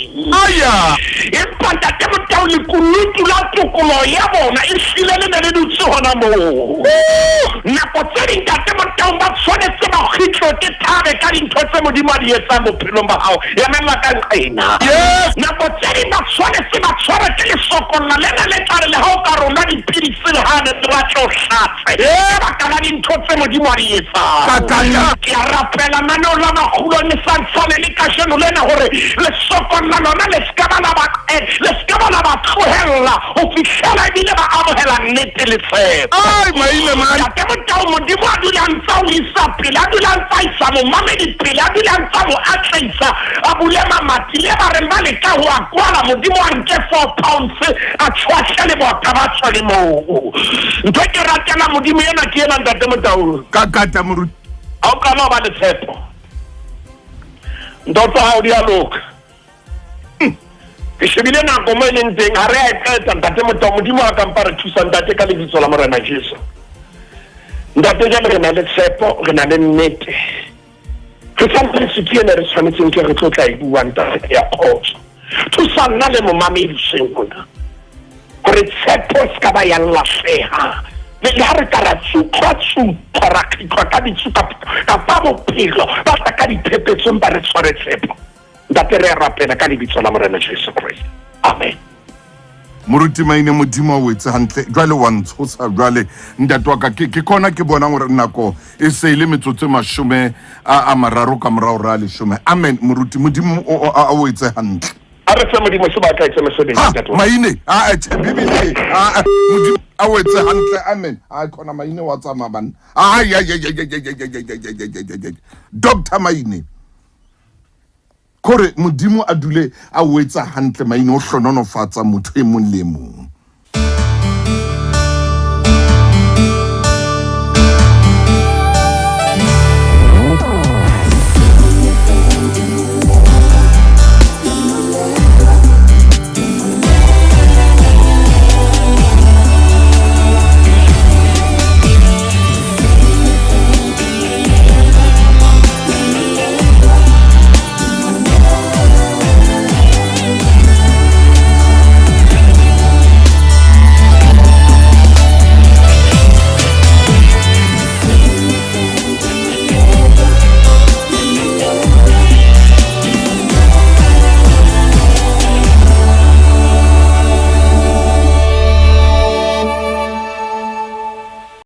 empa ntate Motau lekunutu la tokoloho ya bona e hlile le ne le dutse hona moo nako tse ding ntate Motau ba tshwanetse ba kgitlwe ke thabe ka dintho tse Modimo a di etsang bophelong ba hao emela ka nqena nako tse ding ba tshwanetse ba tshware ke lesokolla lena le tla le ha o ka rona dipidisi le hane ba tlo hlatse baka la dintho tse Modimo a di etsang ke a rapela maneo la Makgulong e santsane le kasheno lena hore lesokolla lona le ska ba la ba tlohella ho fihlela ebile ba amohela nnete le tshepo ntate Motau Modimo a dula ntsa o isa pele a dula ntsa isa momamedi pele a dula ntsa mo atlisa a bule mamati le ba reng ba leka ho a kwala Modimo a nke 4 pounds a tshwahla le bota ba tswa le moo ntho ke ratela Modimo ena ke ena ntate Motau kakata moruti a o kana ba le tshepo ntotsa hao di a loka ke shebile nako mo e leng teng ha re a etsa ntate Motau Modimo a kampa re thusa ntate ka lebitso la Morena Jesu ntate jalo re na le tshepo re na le nnete re santse re sepiene re tshwanetseng ke re tlo tla e bua ntate ya kgotso thusa nna le momamedi sengona gore tshepo ska ba ya lahleha le ha re ka ra tsupha ra khitwa ka ditsupa ka pa bophelo ba tla ka diphephetso mpa re tshware tshepo ntate re rapela ka lebitso la Morena Jesu Christ amen moruti Maine Modimo a wetse hantle jwale wa ntshosa jwale ntate wa ka ke kona ke bona gore nako e se ile metsotso 30 a mararo ka morao ra 10 amen moruti Modimo a wetse hantle a re tse Modimo se ba ka itse mesebetsi ntate Maine a bibele Modimo a wetse hantle amen a khona Maine wa tsama bana Dr. Maine kore Modimo a dule a wetsa hantle Maine o hlononofatsa motho e mong le mong